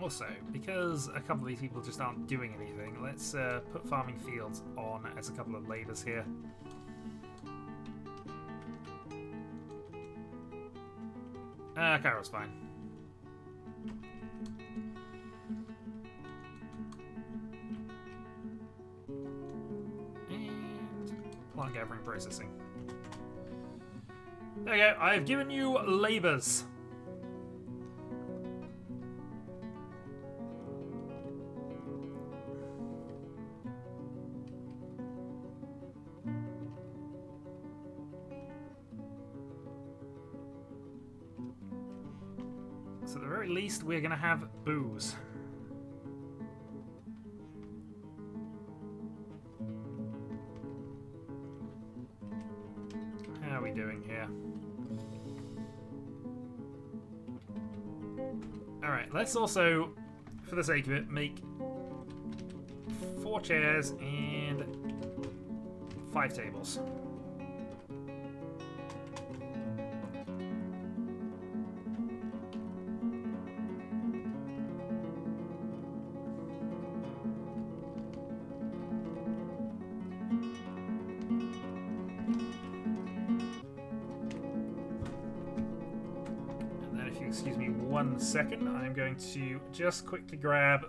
Speaker 1: Also, because a couple of these people just aren't doing anything, let's put farming fields on as a couple of labours here. Carol's fine. And plant gathering processing. There we go, I've given you labours. So at the very least, we're going to have booze. How are we doing here? Alright, let's also, for the sake of it, make 4 chairs and 5 tables. Excuse me 1 second, I'm going to just quickly grab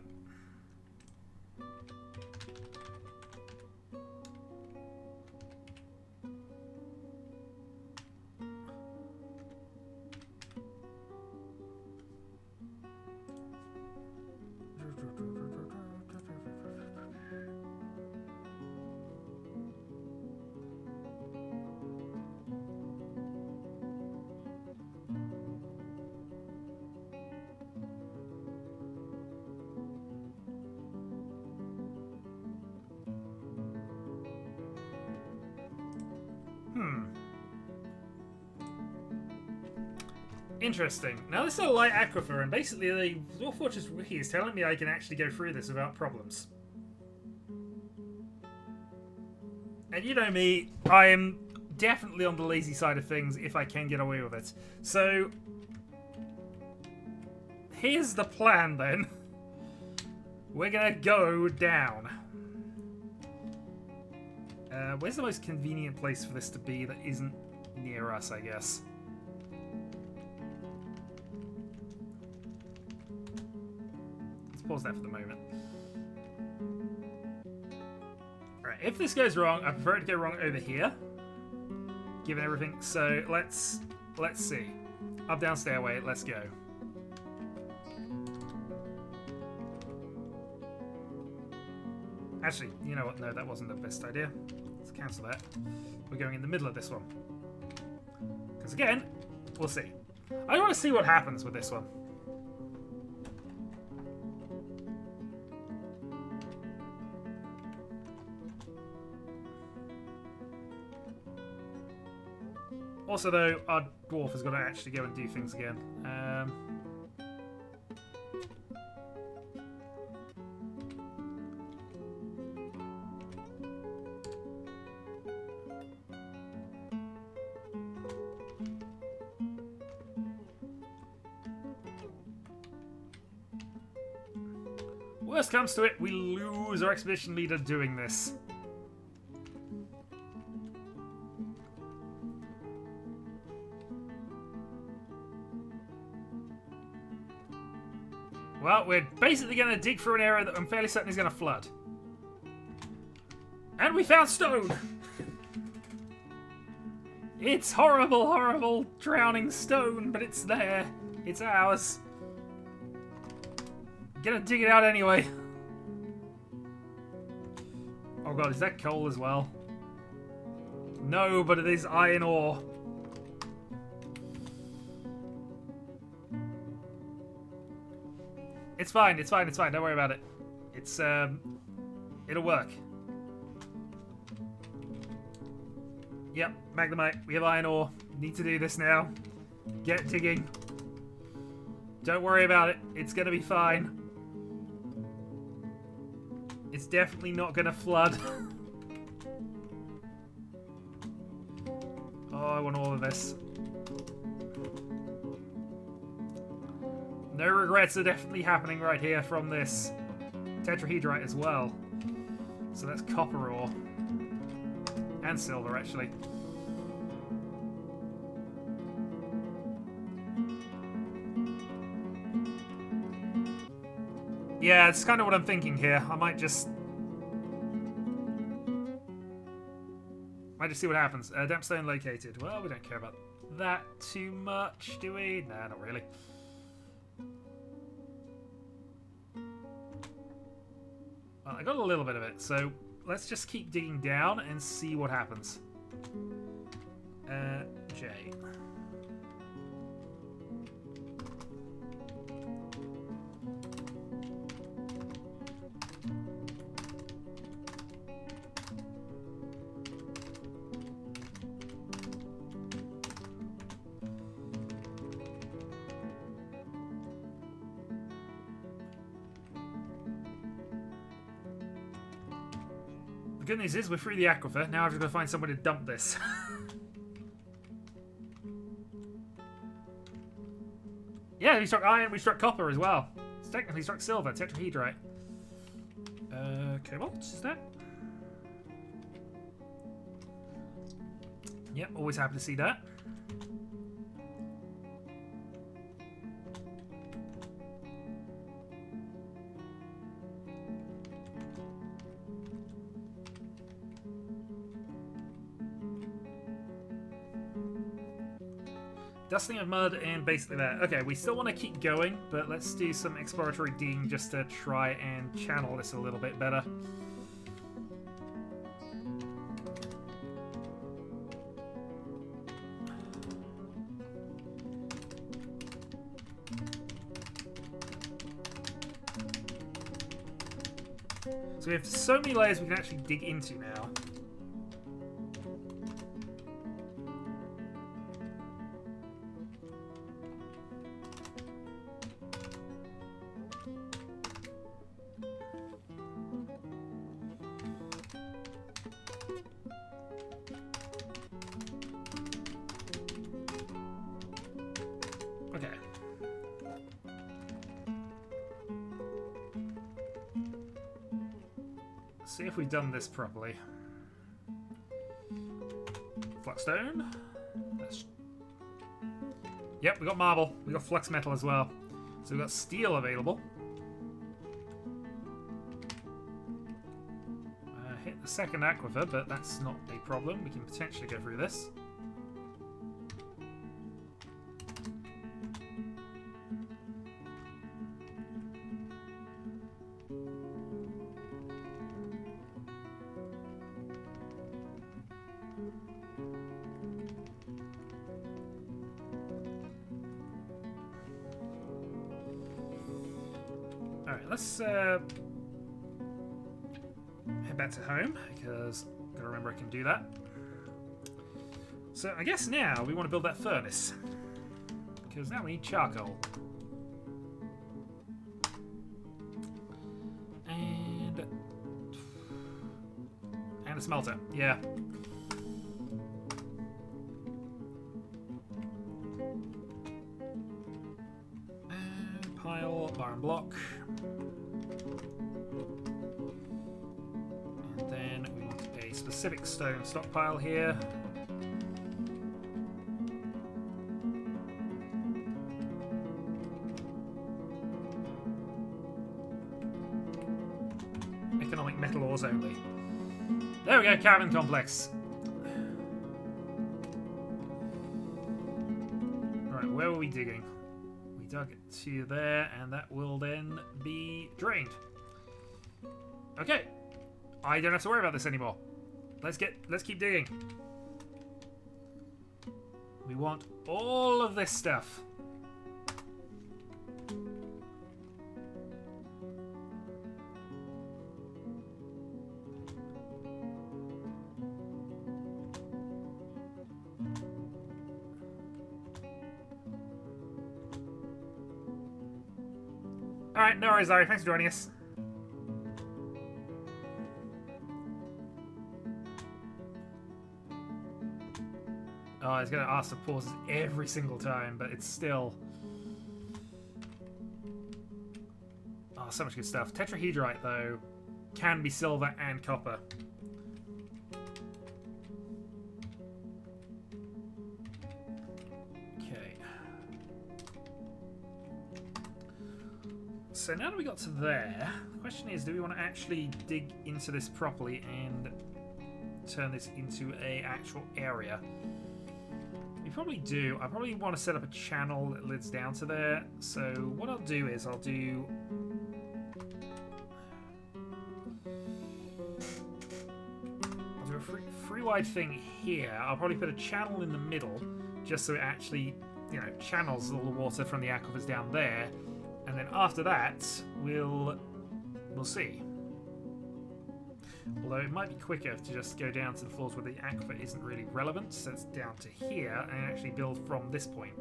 Speaker 1: Interesting. Now this is a light aquifer, and basically the Dwarf Fortress wiki is telling me I can actually go through this without problems. And you know me, I am definitely on the lazy side of things if I can get away with it. So, here's the plan then. We're gonna go down. Where's the most convenient place for this to be that isn't near us, I guess? Pause that for the moment. Right, if this goes wrong, I prefer it to go wrong over here, given everything. So let's see. Up, down, stairway. Let's go. Actually, you know what? No, that wasn't the best idea. Let's cancel that. We're going in the middle of this one. Because again, we'll see. I want to see what happens with this one. Also, though, our dwarf has got to actually go and do things again. Worst comes to it, we lose our expedition leader doing this. Well, we're basically going to dig through an area that I'm fairly certain is going to flood. And we found stone! It's horrible, horrible drowning stone, but it's there. It's ours. Gonna dig it out anyway. Oh god, is that coal as well? No, but it is iron ore. It's fine, it's fine, it's fine. Don't worry about it. It's, it'll work. Yep, Magnemite. We have iron ore. Need to do this now. Get digging. Don't worry about it. It's gonna be fine. It's definitely not gonna flood. Oh, I want all of this. No regrets are definitely happening right here from this. Tetrahedrite as well. So that's copper ore. And silver, actually. Yeah, it's kind of what I'm thinking here. I might just see what happens. Dampstone located. Well, we don't care about that too much, do we? Nah, not really. Well, I got a little bit of it, so let's just keep digging down and see what happens. J. The good news is we're through the aquifer. Now I've got to find somewhere to dump this. Yeah, we struck iron, we struck copper as well. It's technically struck silver, tetrahedrite. Cobalt, is that? Yep, always happy to see that. Dusting of mud and basically that. Okay, we still want to keep going, but let's do some exploratory digging just to try and channel this a little bit better. So we have so many layers we can actually dig into now. See if we've done this properly. Fluxstone. Yep, we got marble. We got flux metal as well. So we've got steel available. Hit the second aquifer, but that's not a problem. We can potentially go through this. Alright, let's head back to home, because I've got to remember I can do that. So I guess now we want to build that furnace, because now we need charcoal. And a smelter, yeah. Pile, bar and block. specific stone stockpile here. Economic metal ores only. There we go, caravan complex. Right, where were we digging? We dug it to there, and that will then be drained. Okay, I don't have to worry about this anymore. Let's keep digging. We want all of this stuff. Alright, no worries, Larry. Thanks for joining us. Oh, I was going to ask to pause every single time, but it's still... Oh, so much good stuff. Tetrahedrite, though, can be silver and copper. Okay. So now that we got to there, the question is, do we want to actually dig into this properly and turn this into an actual area? We probably do. I probably want to set up a channel that leads down to there. So what I'll do is I'll do a free wide thing here. I'll probably put a channel in the middle just so it actually, you know, channels all the water from the aquifers down there. And then after that, we'll see. Although it might be quicker to just go down to the floors where the aquifer isn't really relevant, so it's down to here, and actually build from this point.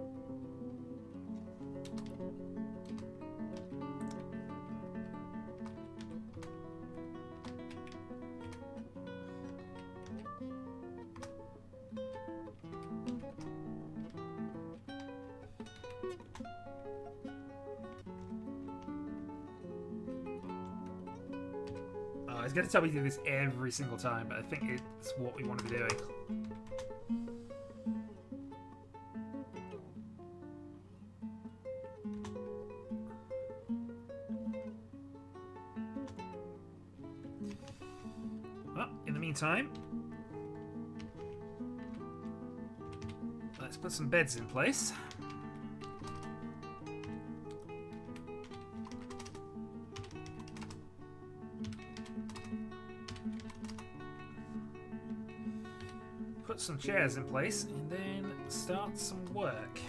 Speaker 1: It's going to tell me to do this every single time, but I think it's what we want to be doing. Well, in the meantime, let's put some beds in place. Put some chairs in place and then start some work.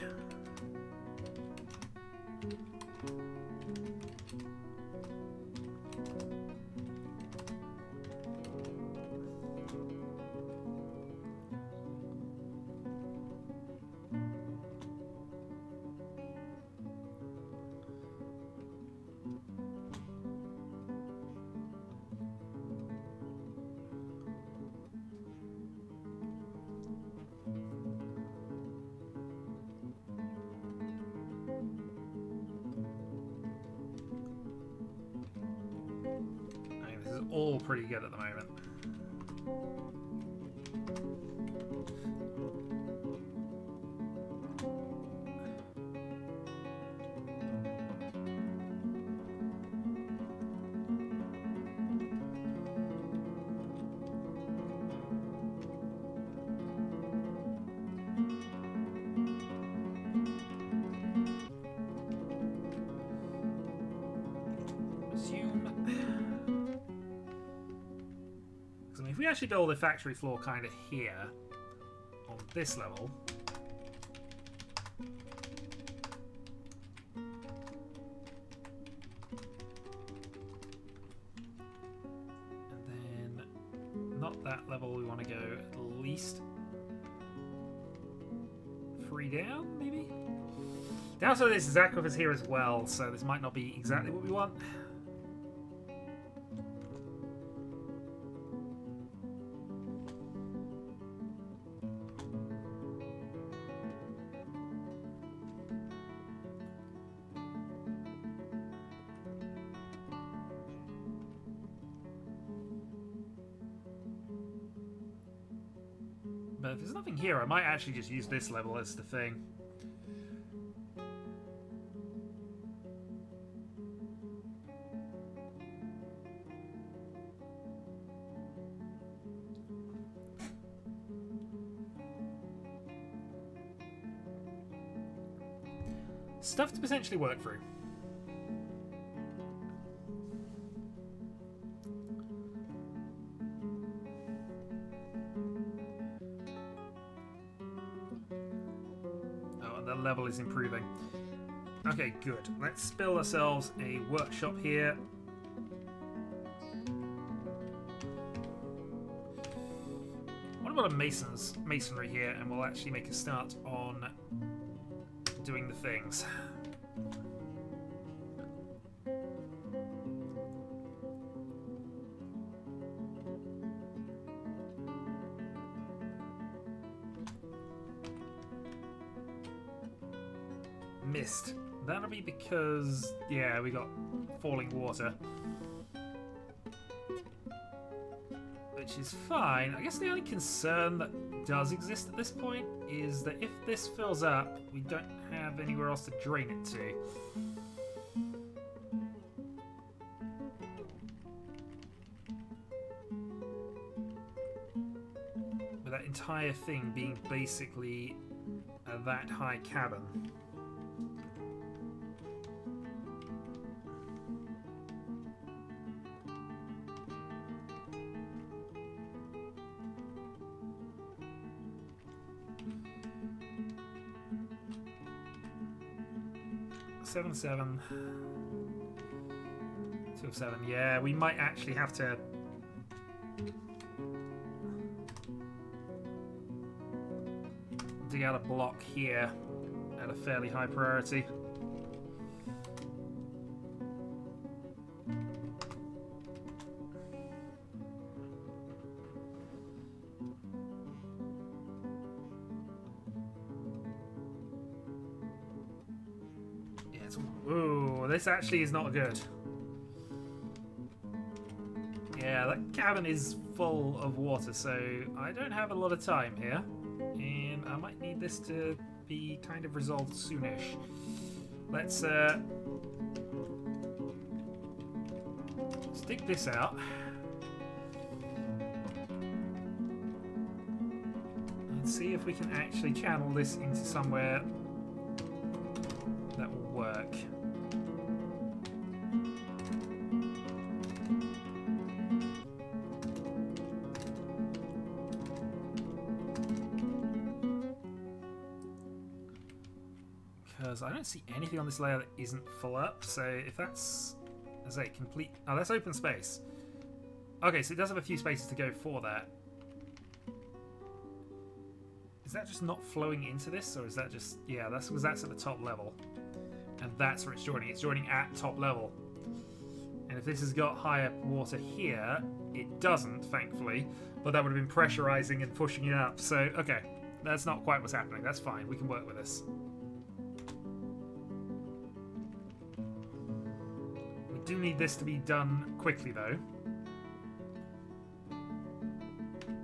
Speaker 1: All pretty good at the moment. If we actually build a factory floor kind of here, on this level, and then not that level, we want to go at least 3 down, maybe? Downside of this is aquifers here as well, so this might not be exactly what we want. But if there's nothing here, I might actually just use this level as the thing. Stuff to potentially work through. Oh, and the level is improving. Okay, good. Let's build ourselves a workshop here. What about a masonry here, and we'll actually make a start on doing the things. Missed. That'll be because, yeah, we got falling water. Which is fine. I guess the only concern that does exist at this point is that if this fills up, we don't have anywhere else to drain it to. With that entire thing being basically that high cabin. Seven, 2 of 7. Yeah, we might actually have to dig out a block here at a fairly high priority. Ooh, this actually is not good. Yeah, that cabin is full of water, so I don't have a lot of time here. And I might need this to be kind of resolved soonish. Let's dig this out. And see if we can actually channel this into somewhere that will work. Because I don't see anything on this layer that isn't full up, so if that's, as a complete... Oh, that's open space. Okay, so it does have a few spaces to go for that. Is that just not flowing into this, or is that just... Yeah, that's because that's at the top level. And that's where it's joining. It's joining at top level. And if this has got higher water here, it doesn't, thankfully. But that would have been pressurizing and pushing it up. So, okay, that's not quite what's happening. That's fine. We can work with this. We do need this to be done quickly, though.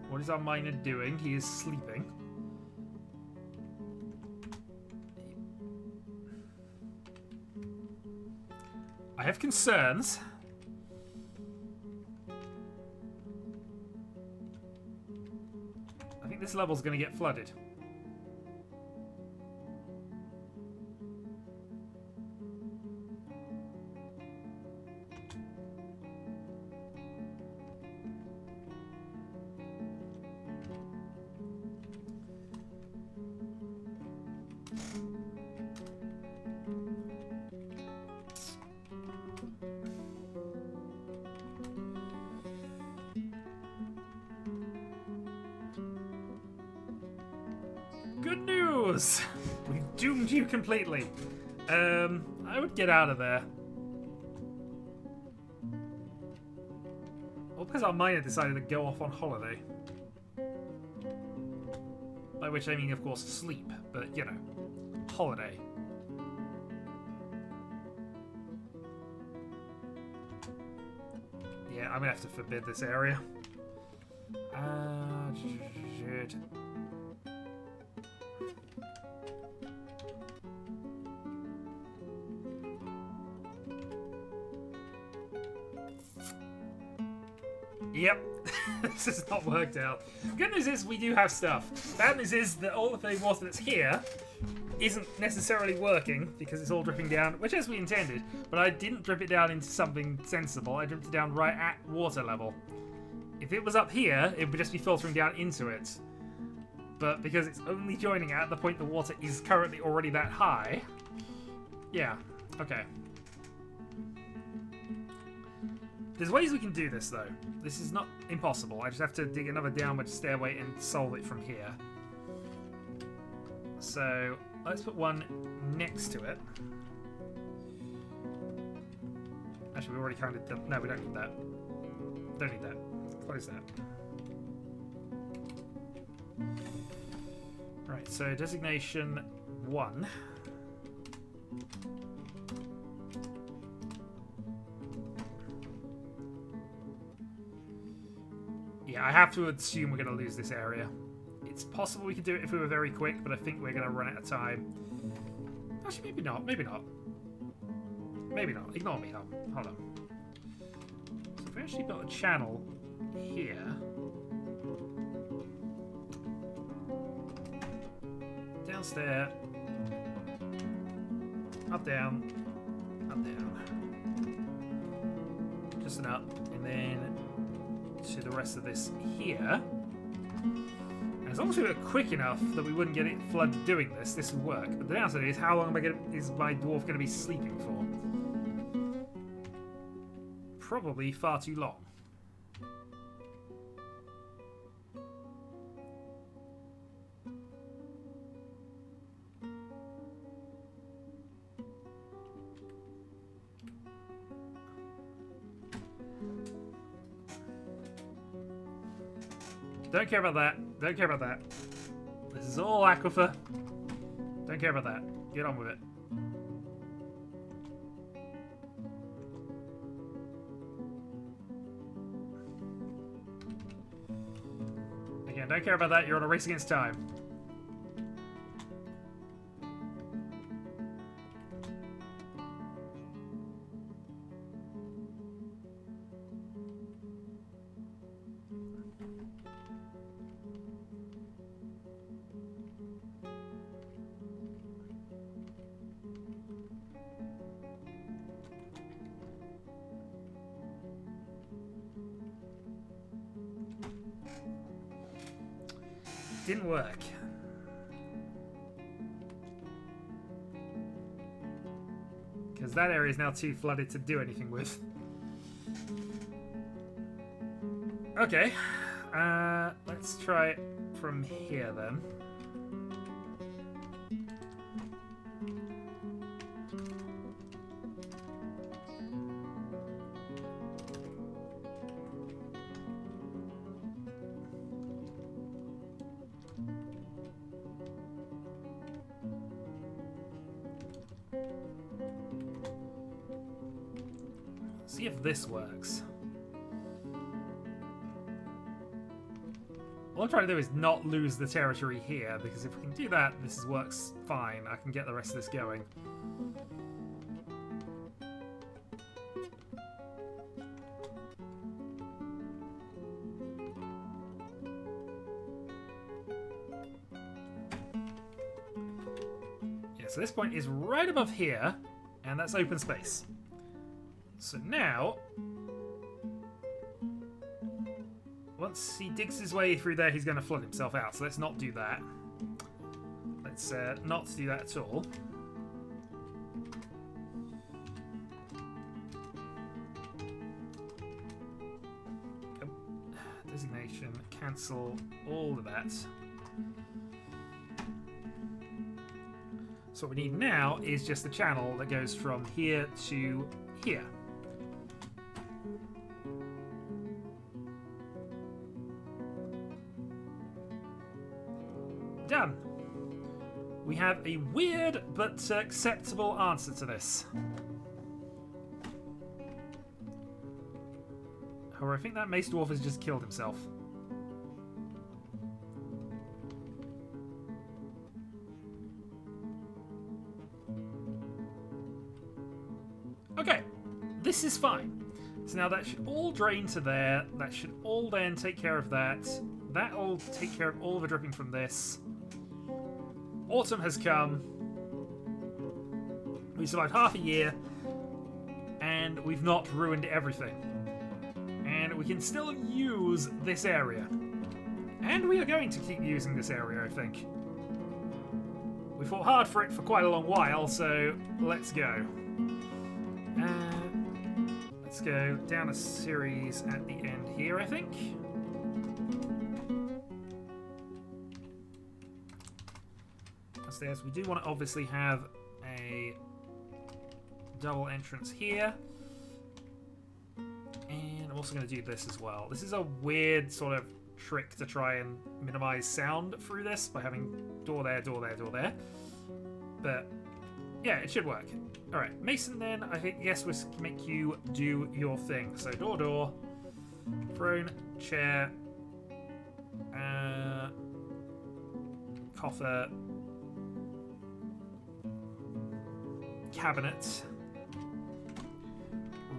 Speaker 1: What is our miner doing? He is sleeping. I have concerns. I think this level's going to get flooded. Good news! We've doomed you completely. I would get out of there. Well, because our miner decided to go off on holiday. By which I mean, of course, sleep, but, you know, holiday. Yeah, I'm gonna have to forbid this area. Shit. Yep, this has not worked out. Good news is we do have stuff. Bad news is that all of the water that's here isn't necessarily working because it's all dripping down, which as we intended, but I didn't drip it down into something sensible. I dripped it down right at water level. If it was up here, it would just be filtering down into it. But because it's only joining at the point the water is currently already that high, yeah, okay. There's ways we can do this, though. This is not impossible. I just have to dig another downward stairway and solve it from here. So, let's put one next to it. Actually, we already kind of done... No, we don't need that. Don't need that. Close that. Right, so designation 1. Yeah, I have to assume we're going to lose this area. It's possible we could do it if we were very quick, but I think we're going to run out of time. Actually, maybe not. Maybe not. Maybe not. Ignore me. Hold on. So if we actually built a channel here... Downstairs. Up, down. Up, down. Just an up. And then to the rest of this here. And as long as we were quick enough that we wouldn't get it flooded doing this, this would work. But the downside is, how long is my dwarf going to be sleeping for? Probably far too long. Don't care about that. Don't care about that. This is all aquifer. Don't care about that. Get on with it. Again, don't care about that. You're on a race against time. Didn't work. Because that area is now too flooded to do anything with. Okay. Let's try it from here then. See if this works. All I'm trying to do is not lose the territory here, because if we can do that, this works fine. I can get the rest of this going. Yeah, so this point is right above here, and that's open space. So now, once he digs his way through there, he's going to flood himself out. So let's not do that. Let's not do that at all. Designation, cancel all of that. So what we need now is just the channel that goes from here to here. Done. We have a weird but acceptable answer to this. However, I think that Mace Dwarf has just killed himself. Okay, this is fine. So now that should all drain to there. That should all then take care of that. That'll take care of all the dripping from this. Autumn has come. We survived half a year. And we've not ruined everything. And we can still use this area. And we are going to keep using this area, I think. We fought hard for it for quite a long while, so let's go. Let's go down a series at the end here, I think. Upstairs, we do want to obviously have a double entrance here. And I'm also going to do this as well. This is a weird sort of trick to try and minimize sound through this by having door there, door there, door there. But yeah, it should work. Alright, Mason then, I think, yes, we'll make you do your thing. So door, throne, chair, coffer, cabinet,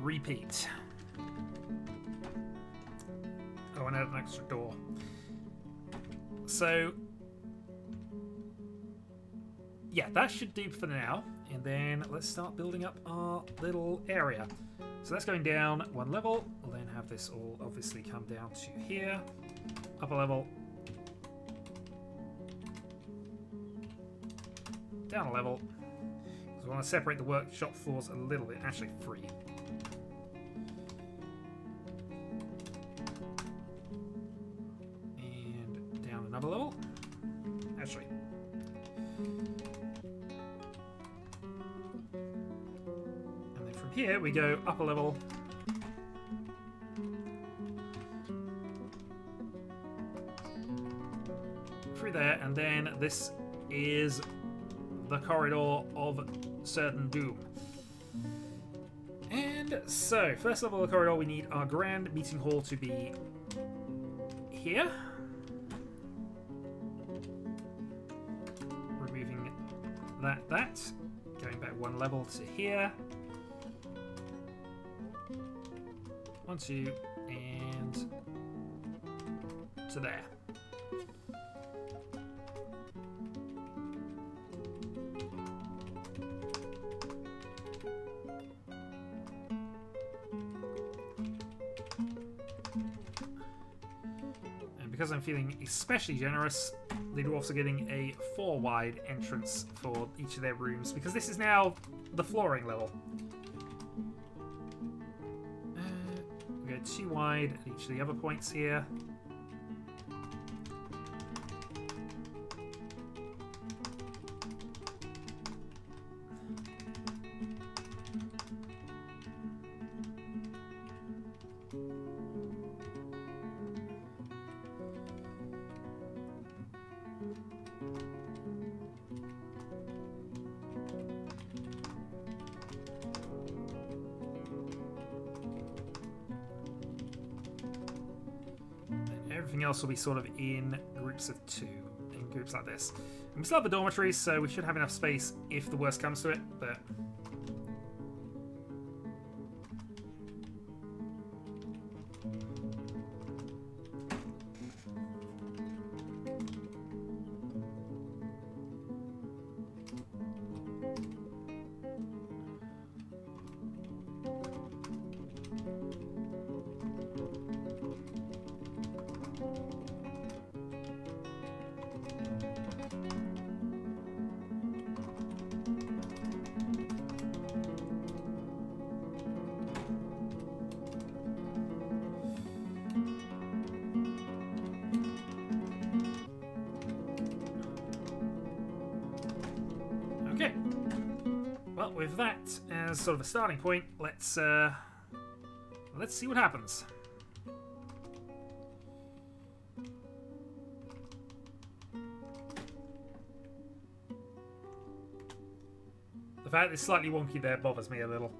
Speaker 1: repeat. Oh, and add an extra door. So yeah, that should do for now. And then let's start building up our little area. So that's going down one level. We'll then have this all obviously come down to here. Upper level. Down a level. Because we want to separate the workshop floors a little bit. Actually, 3. And down another level. Actually. Here we go up a level. Through there, and then this is the corridor of certain doom. And so, first level of the corridor, we need our grand meeting hall to be here. Removing that. Going back one level to here. 1, 2, and to there. And because I'm feeling especially generous, the dwarfs are getting a 4-wide entrance for each of their rooms, because this is now the flooring level. 2 wide at each of the other points here. Everything else will be sort of in groups of 2, in groups like this. And we still have the dormitories, so we should have enough space if the worst comes to it, but okay. Well, with that as sort of a starting point, let's see what happens. The fact it's slightly wonky there bothers me a little.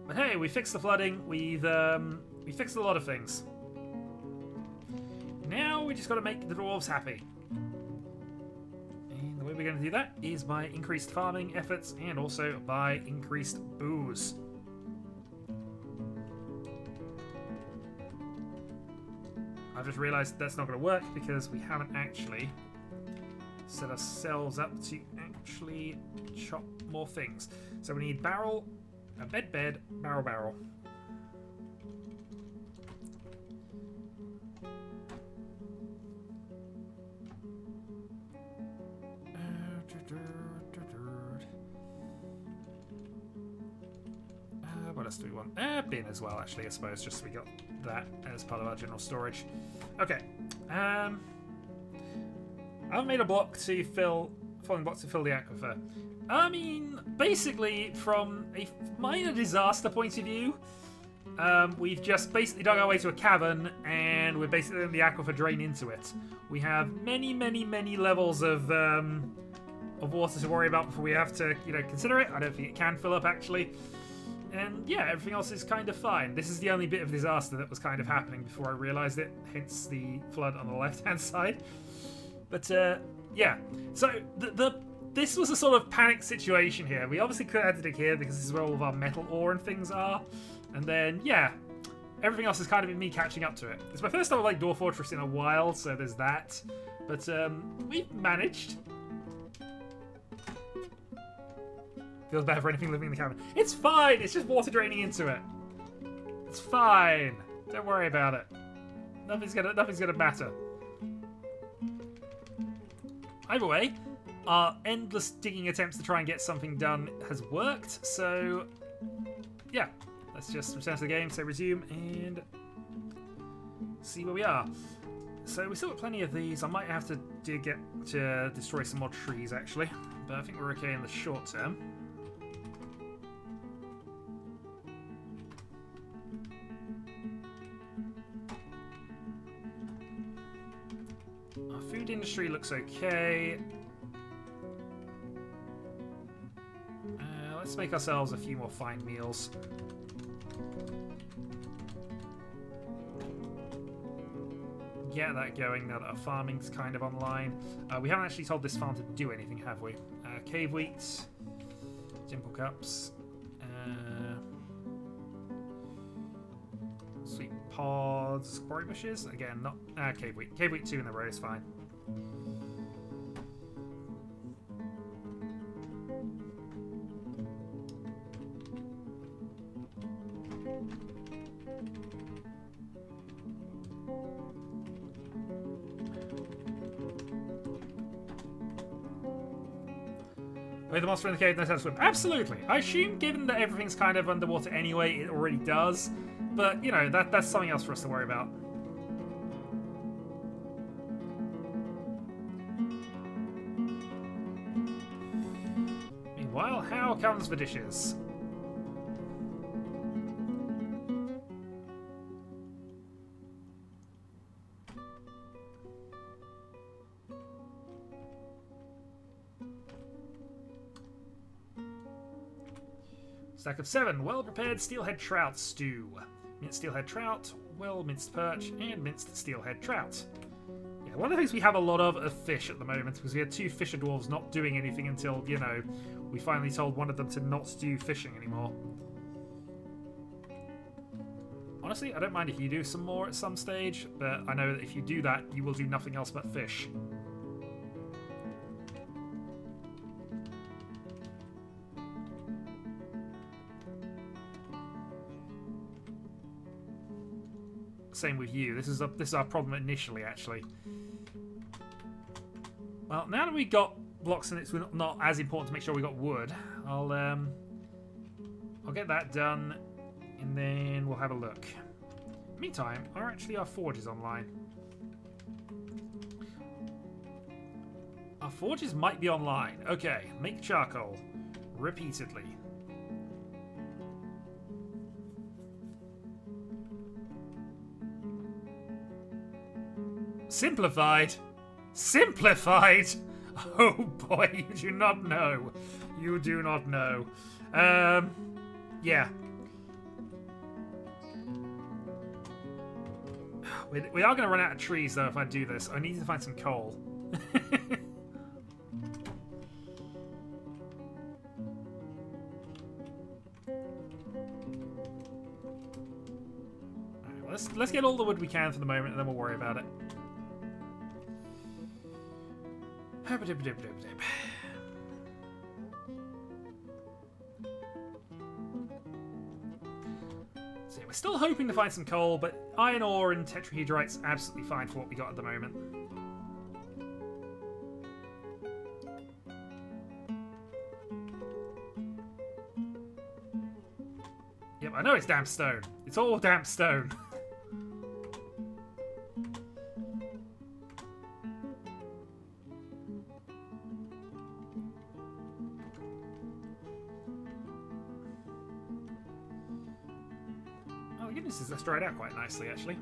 Speaker 1: But hey, we fixed the flooding. We fixed a lot of things. Now we just got to make the dwarves happy. And the way we're going to do that is by increased farming efforts and also by increased booze. I've just realised that's not going to work because we haven't actually set ourselves up to actually chop more things. So we need barrel, a bed, barrel, barrel. What else do we want? Bin as well, actually, I suppose, just so we got that as part of our general storage. Okay. I've made a block to fill, falling block to fill the aquifer. I mean, basically, from a minor disaster point of view, we've just basically dug our way to a cavern, and we're basically letting the aquifer drain into it. We have many, many, many levels of water to worry about before we have to, consider it. I don't think it can fill up, actually. And yeah, everything else is kind of fine. This is the only bit of disaster that was kind of happening before I realised it, hence the flood on the left-hand side. But yeah, so this was a sort of panic situation here. We obviously could have added it here because this is where all of our metal ore and things are. And then, yeah, everything else has kind of been me catching up to it. It's my first time with Dwarf Fortress in a while, so there's that. But we've managed. Feels bad for anything living in the cabin. It's fine! It's just water draining into it. It's fine. Don't worry about it. Nothing's gonna matter. Either way, our endless digging attempts to try and get something done has worked, so yeah. Let's just return to the game, say resume, and see where we are. So we still got plenty of these. I might have to destroy some more trees, actually. But I think we're okay in the short term. Our food industry looks okay. Let's make ourselves a few more fine meals. Get that going now that our farming's kind of online. We haven't actually told this farm to do anything, have we? Cave wheat, dimple cups, sweet pods, quarry bushes. Again, not cave wheat. Cave wheat 2 in a row is fine. With the monster in the cave knows how to swim. Absolutely. I assume, given that everything's kind of underwater anyway, it already does. But, that's something else for us to worry about. Meanwhile, how comes the dishes? Stack of 7 well-prepared steelhead trout stew. Minced steelhead trout, well-minced perch, and minced steelhead trout. Yeah, one of the things we have a lot of are fish at the moment, because we had 2 fisher dwarves not doing anything until, we finally told one of them to not do fishing anymore. Honestly, I don't mind if you do some more at some stage, but I know that if you do that, you will do nothing else but fish. Same with you. This is our problem initially, actually. Well, now that we got blocks and it's not as important to make sure we got wood, I'll get that done, and then we'll have a look. Meantime, are actually our forges online? Our forges might be online. Okay, make charcoal repeatedly. Simplified? Simplified? Oh boy, you do not know. You do not know. Yeah. We are going to run out of trees, though, if I do this. I need to find some coal. Alright, well, let's get all the wood we can for the moment, and then we'll worry about it. So we're still hoping to find some coal, but iron ore and tetrahedrite's absolutely fine for what we got at the moment. Yep, I know it's damp stone. It's all damp stone. Oh, goodness, that's dried out quite nicely, actually.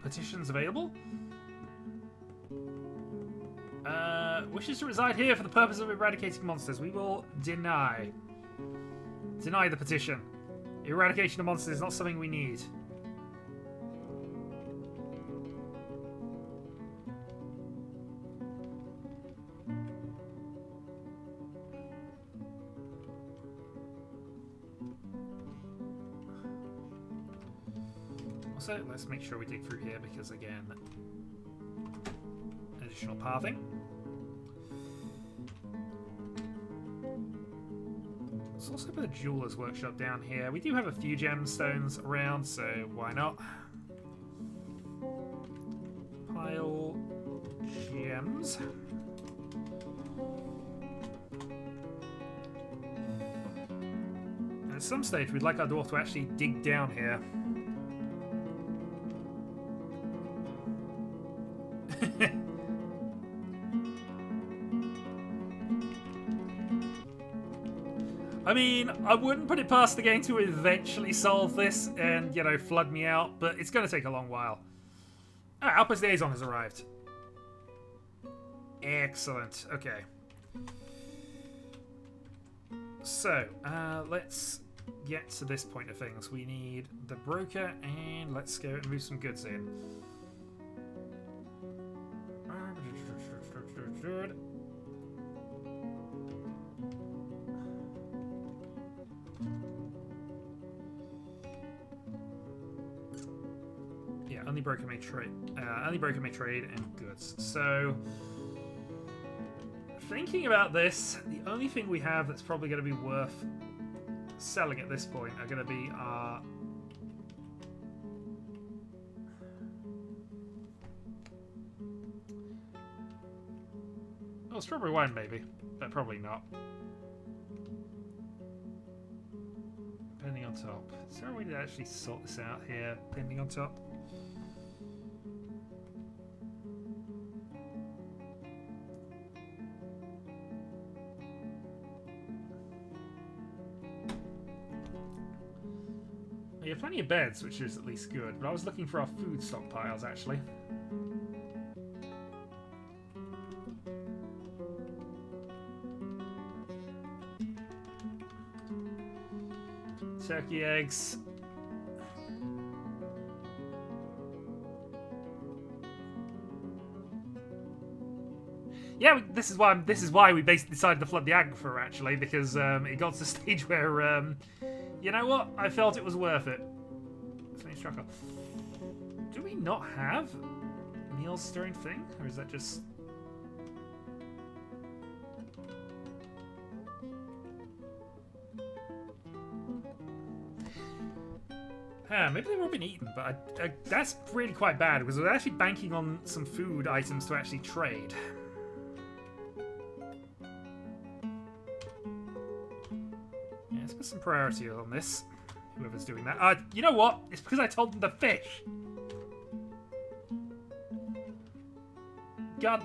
Speaker 1: Petitions available? Wishes to reside here for the purpose of eradicating monsters. We will deny. Deny the petition. Eradication of monsters is not something we need. Also, let's make sure we dig through here because, again, additional pathing. Let's also put a jeweler's workshop down here. We do have a few gemstones around, so why not? Pile gems. And at some stage, we'd like our dwarf to actually dig down here. I mean, I wouldn't put it past the game to eventually solve this and, you know, flood me out, but it's going to take a long while. Ah, Outpost Liaison has arrived. Excellent. Okay. So, let's get to this point of things. We need the broker, and let's go and move some goods in. Yeah, only broker may trade. Only broker may trade and goods. So, thinking about this, the only thing we have that's probably going to be worth selling at this point are going to be our strawberry wine, maybe, but probably not. Pending on top. Is there a way to actually sort this out here? Pending on top. We have plenty of beds, which is at least good, but I was looking for our food stockpiles, actually. Turkey eggs. Yeah, this is why we basically decided to flood the aquifer, actually, because it got to the stage where you know what? I felt it was worth it. Do we not have meal stirring thing, or is that just? Maybe they've all been eaten, but that's really quite bad because we're actually banking on some food items to actually trade. Yeah, let's put some priority on this. Whoever's doing that. You know what? It's because I told them to fish. God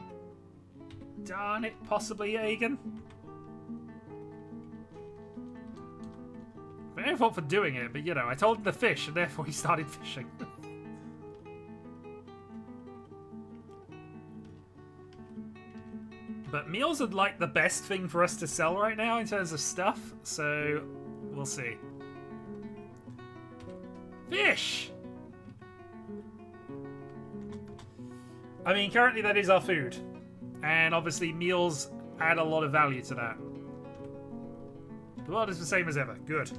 Speaker 1: darn it, possibly, Aegon. Very fault for doing it, but you know, I told him to fish, and therefore he started fishing. But meals are like the best thing for us to sell right now in terms of stuff, so we'll see. Fish! I mean, currently that is our food. And obviously meals add a lot of value to that. The world is the same as ever. Good.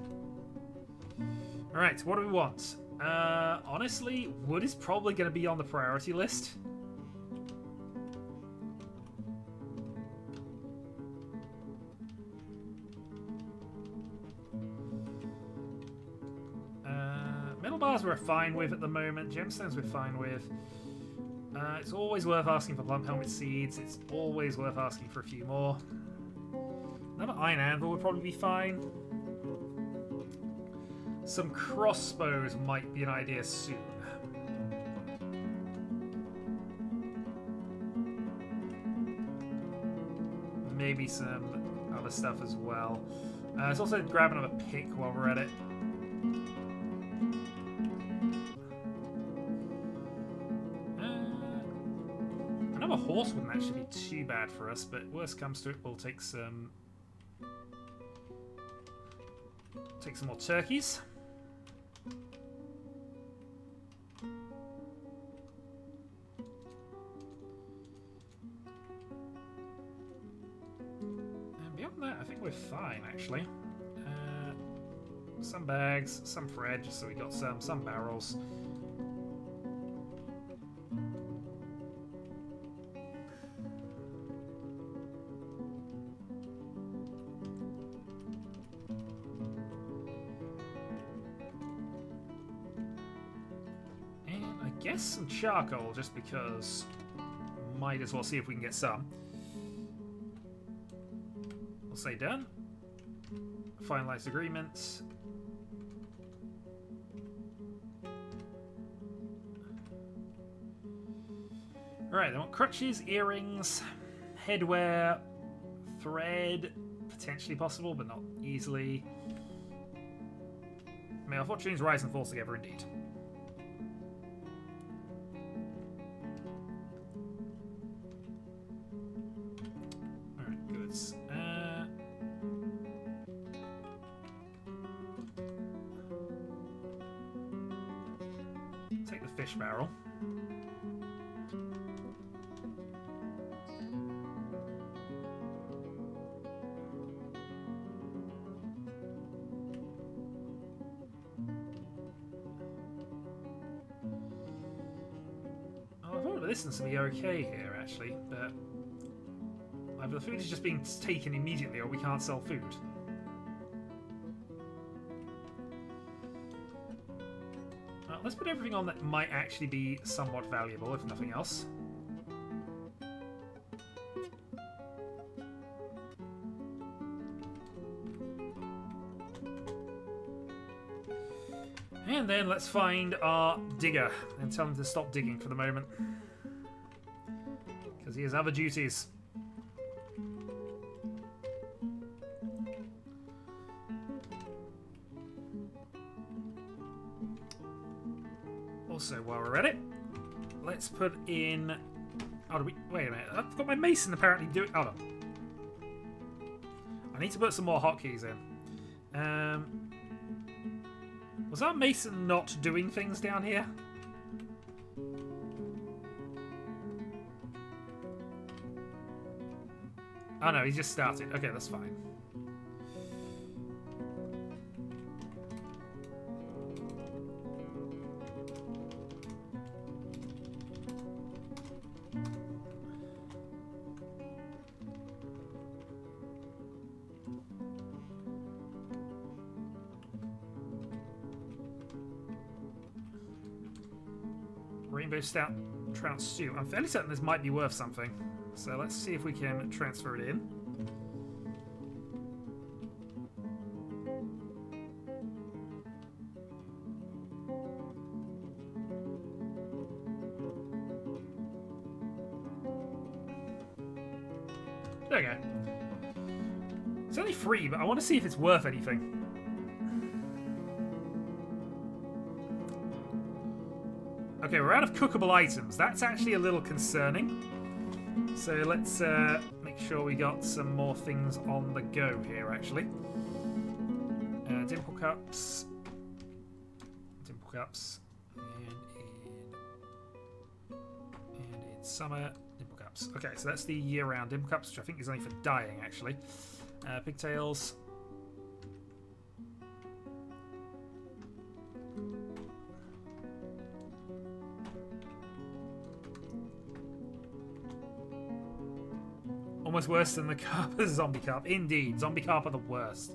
Speaker 1: Alright, what do we want? Honestly, wood is probably going to be on the priority list. Metal bars we're fine with at the moment. Gemstones we're fine with. It's always worth asking for plum helmet seeds. It's always worth asking for a few more. Another iron anvil would probably be fine. Some crossbows might be an idea soon. Maybe some other stuff as well. Let's also grab another pick while we're at it. Another horse wouldn't actually be too bad for us, but worst comes to it, we'll take some more turkeys. And beyond that, I think we're fine, actually. Some bags, some thread, just so we got some barrels. Guess some charcoal, just because might as well see if we can get some. We'll say done. Finalized agreement. Alright, they want crutches, earrings, headwear, thread, potentially possible, but not easily. May our fortunes rise and fall together indeed. Take the fish barrel. Oh, I thought the distance would be okay here, actually, but either the food is just being taken immediately or we can't sell food. Let's put everything on that might actually be somewhat valuable, if nothing else. And then let's find our digger and tell him to stop digging for the moment. Because he has other duties. Also, while we're at it, let's put in... Oh, do we... Wait a minute. I've got my mason apparently doing... Hold on. I need to put some more hotkeys in. Was our mason not doing things down here? Oh no, he just started. Okay, that's fine. Rainbow Stout Trout Stew. I'm fairly certain this might be worth something. So let's see if we can transfer it in. There we go. It's only free, but I want to see if it's worth anything. Okay, we're out of cookable items. That's actually a little concerning. So let's make sure we got some more things on the go here, actually. Dimple cups. Dimple cups. And in summer, dimple cups. Okay, so that's the year-round dimple cups, which I think is only for dyeing, actually. Pigtails. Almost worse than the carp zombie carp. Indeed, zombie carp are the worst.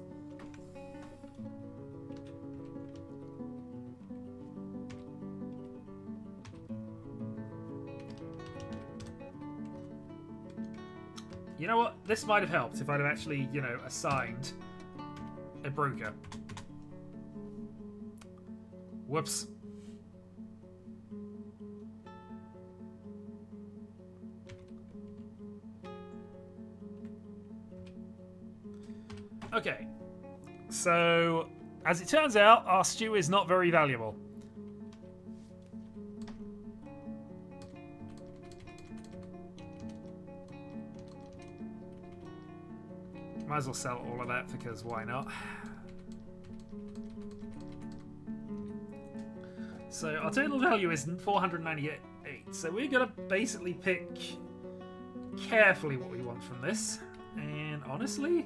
Speaker 1: You know what? This might have helped if I'd have actually, you know, assigned a broker. Whoops. Okay. So, as it turns out, our stew is not very valuable. Might as well sell all of that because why not? So our total value is 498. So we're going to basically pick carefully what we want from this. And honestly,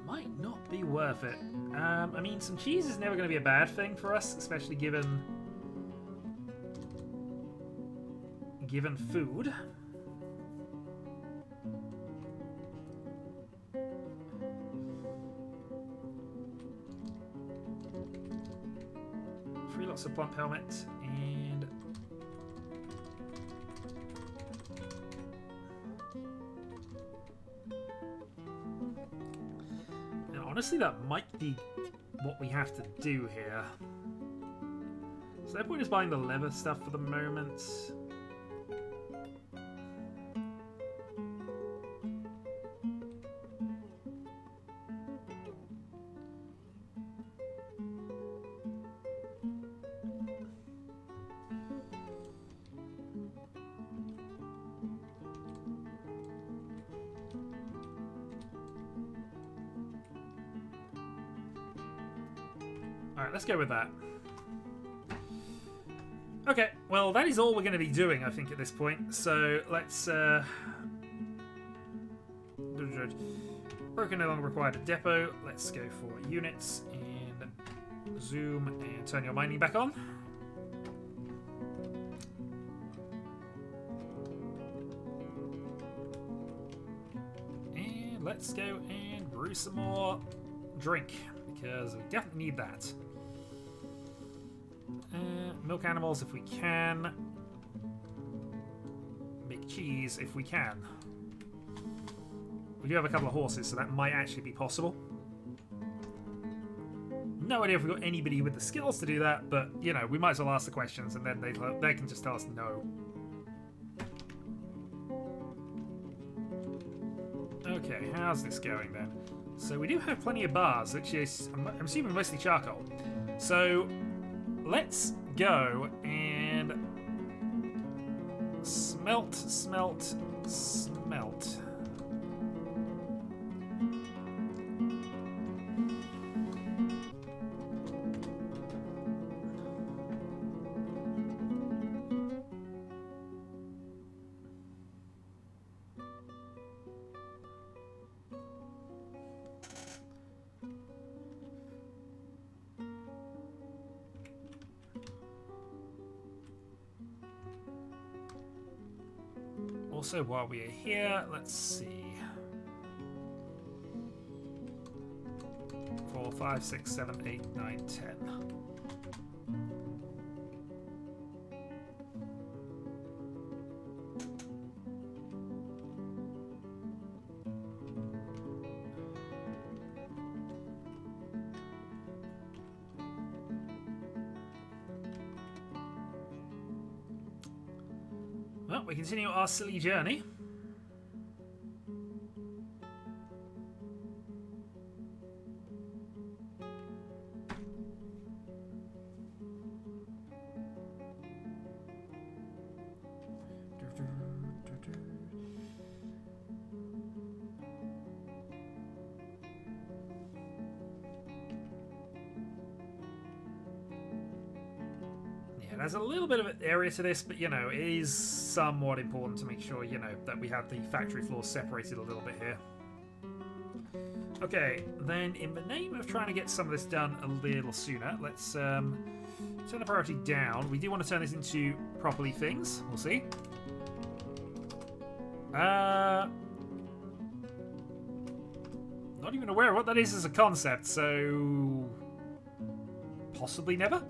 Speaker 1: might not be worth it. I mean, some cheese is never going to be a bad thing for us, especially given food. Lots of plump helmet and honestly that might be what we have to do here. So no point is buying the leather stuff for the moment. Alright, let's go with that. Okay, well that is all we're going to be doing, I think, at this point. So let's... Broken no longer required a depot. Let's go for units and zoom and turn your mining back on. And let's go and brew some more drink, because we definitely need that. Milk animals if we can. Make cheese if we can. We do have a couple of horses, so that might actually be possible. No idea if we've got anybody with the skills to do that, but, you know, we might as well ask the questions and then they can just tell us no. Okay, how's this going then? So we do have plenty of bars, which is, I'm assuming, mostly charcoal. So let's go and smelt. Also, while we are here, let's see. 4, 5, 6, 7, 8, 9, 10. Well, we continue our silly journey. There's a little bit of an area to this, but, you know, it is somewhat important to make sure, you know, that we have the factory floor separated a little bit here. Okay, then in the name of trying to get some of this done a little sooner, let's turn the priority down. We do want to turn this into properly things. We'll see. Not even aware of what that is as a concept, so possibly never.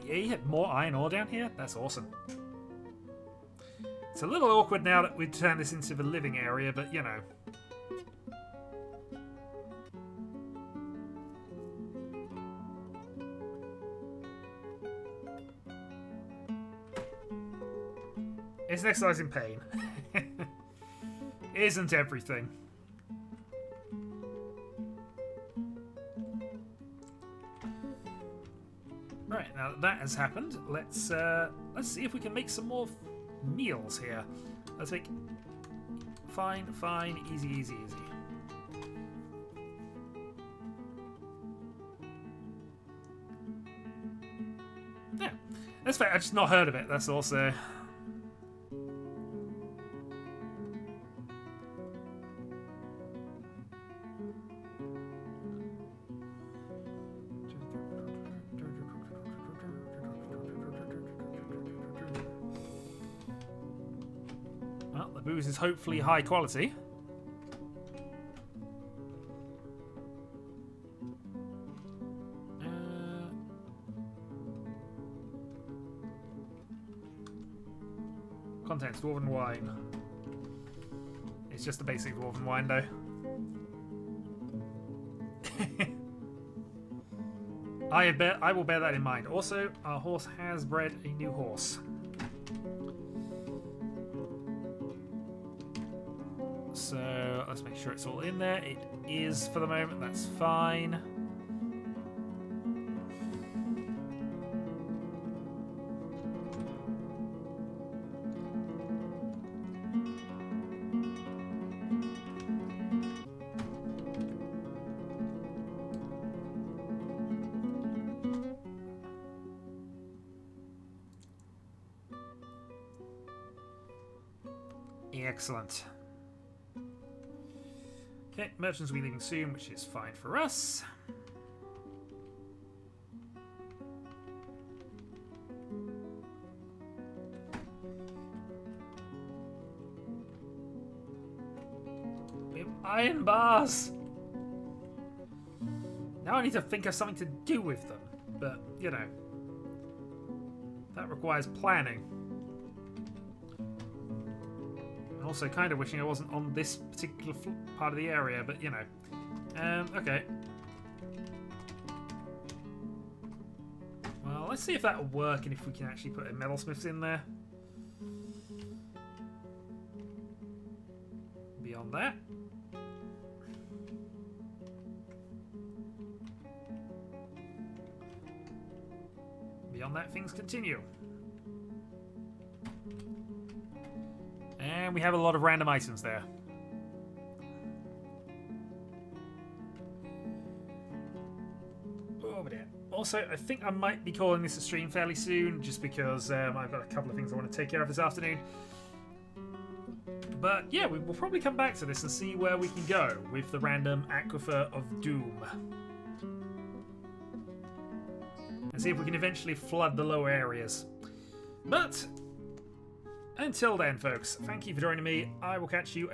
Speaker 1: You have more iron ore down here? That's awesome. It's a little awkward now that we've turned this into the living area, but you know. It's an exercise in pain. Isn't everything. Right, now that has happened, let's see if we can make some more meals here. Let's make fine, easy, easy, easy. Yeah, that's fair. I've just not heard of it. That's also. Booze is hopefully high quality. Contents, dwarven wine. It's just the basic dwarven wine though. I will bear that in mind. Also, our horse has bred a new horse. So let's make sure it's all in there. It is for the moment, that's fine. Excellent. Okay, merchants will be leaving soon, which is fine for us. We have iron bars! Now I need to think of something to do with them, but, you know, that requires planning. Also kind of wishing I wasn't on this particular part of the area, but you know. Okay. Well, let's see if that'll work and if we can actually put a metalsmiths in there. Beyond that. Beyond that, things continue. And we have a lot of random items there. Over there. Also, I think I might be calling this a stream fairly soon, just because I've got a couple of things I want to take care of this afternoon. But yeah, we will probably come back to this and see where we can go with the random Aquifer of Doom. And see if we can eventually flood the lower areas. But until then, folks, thank you for joining me. I will catch you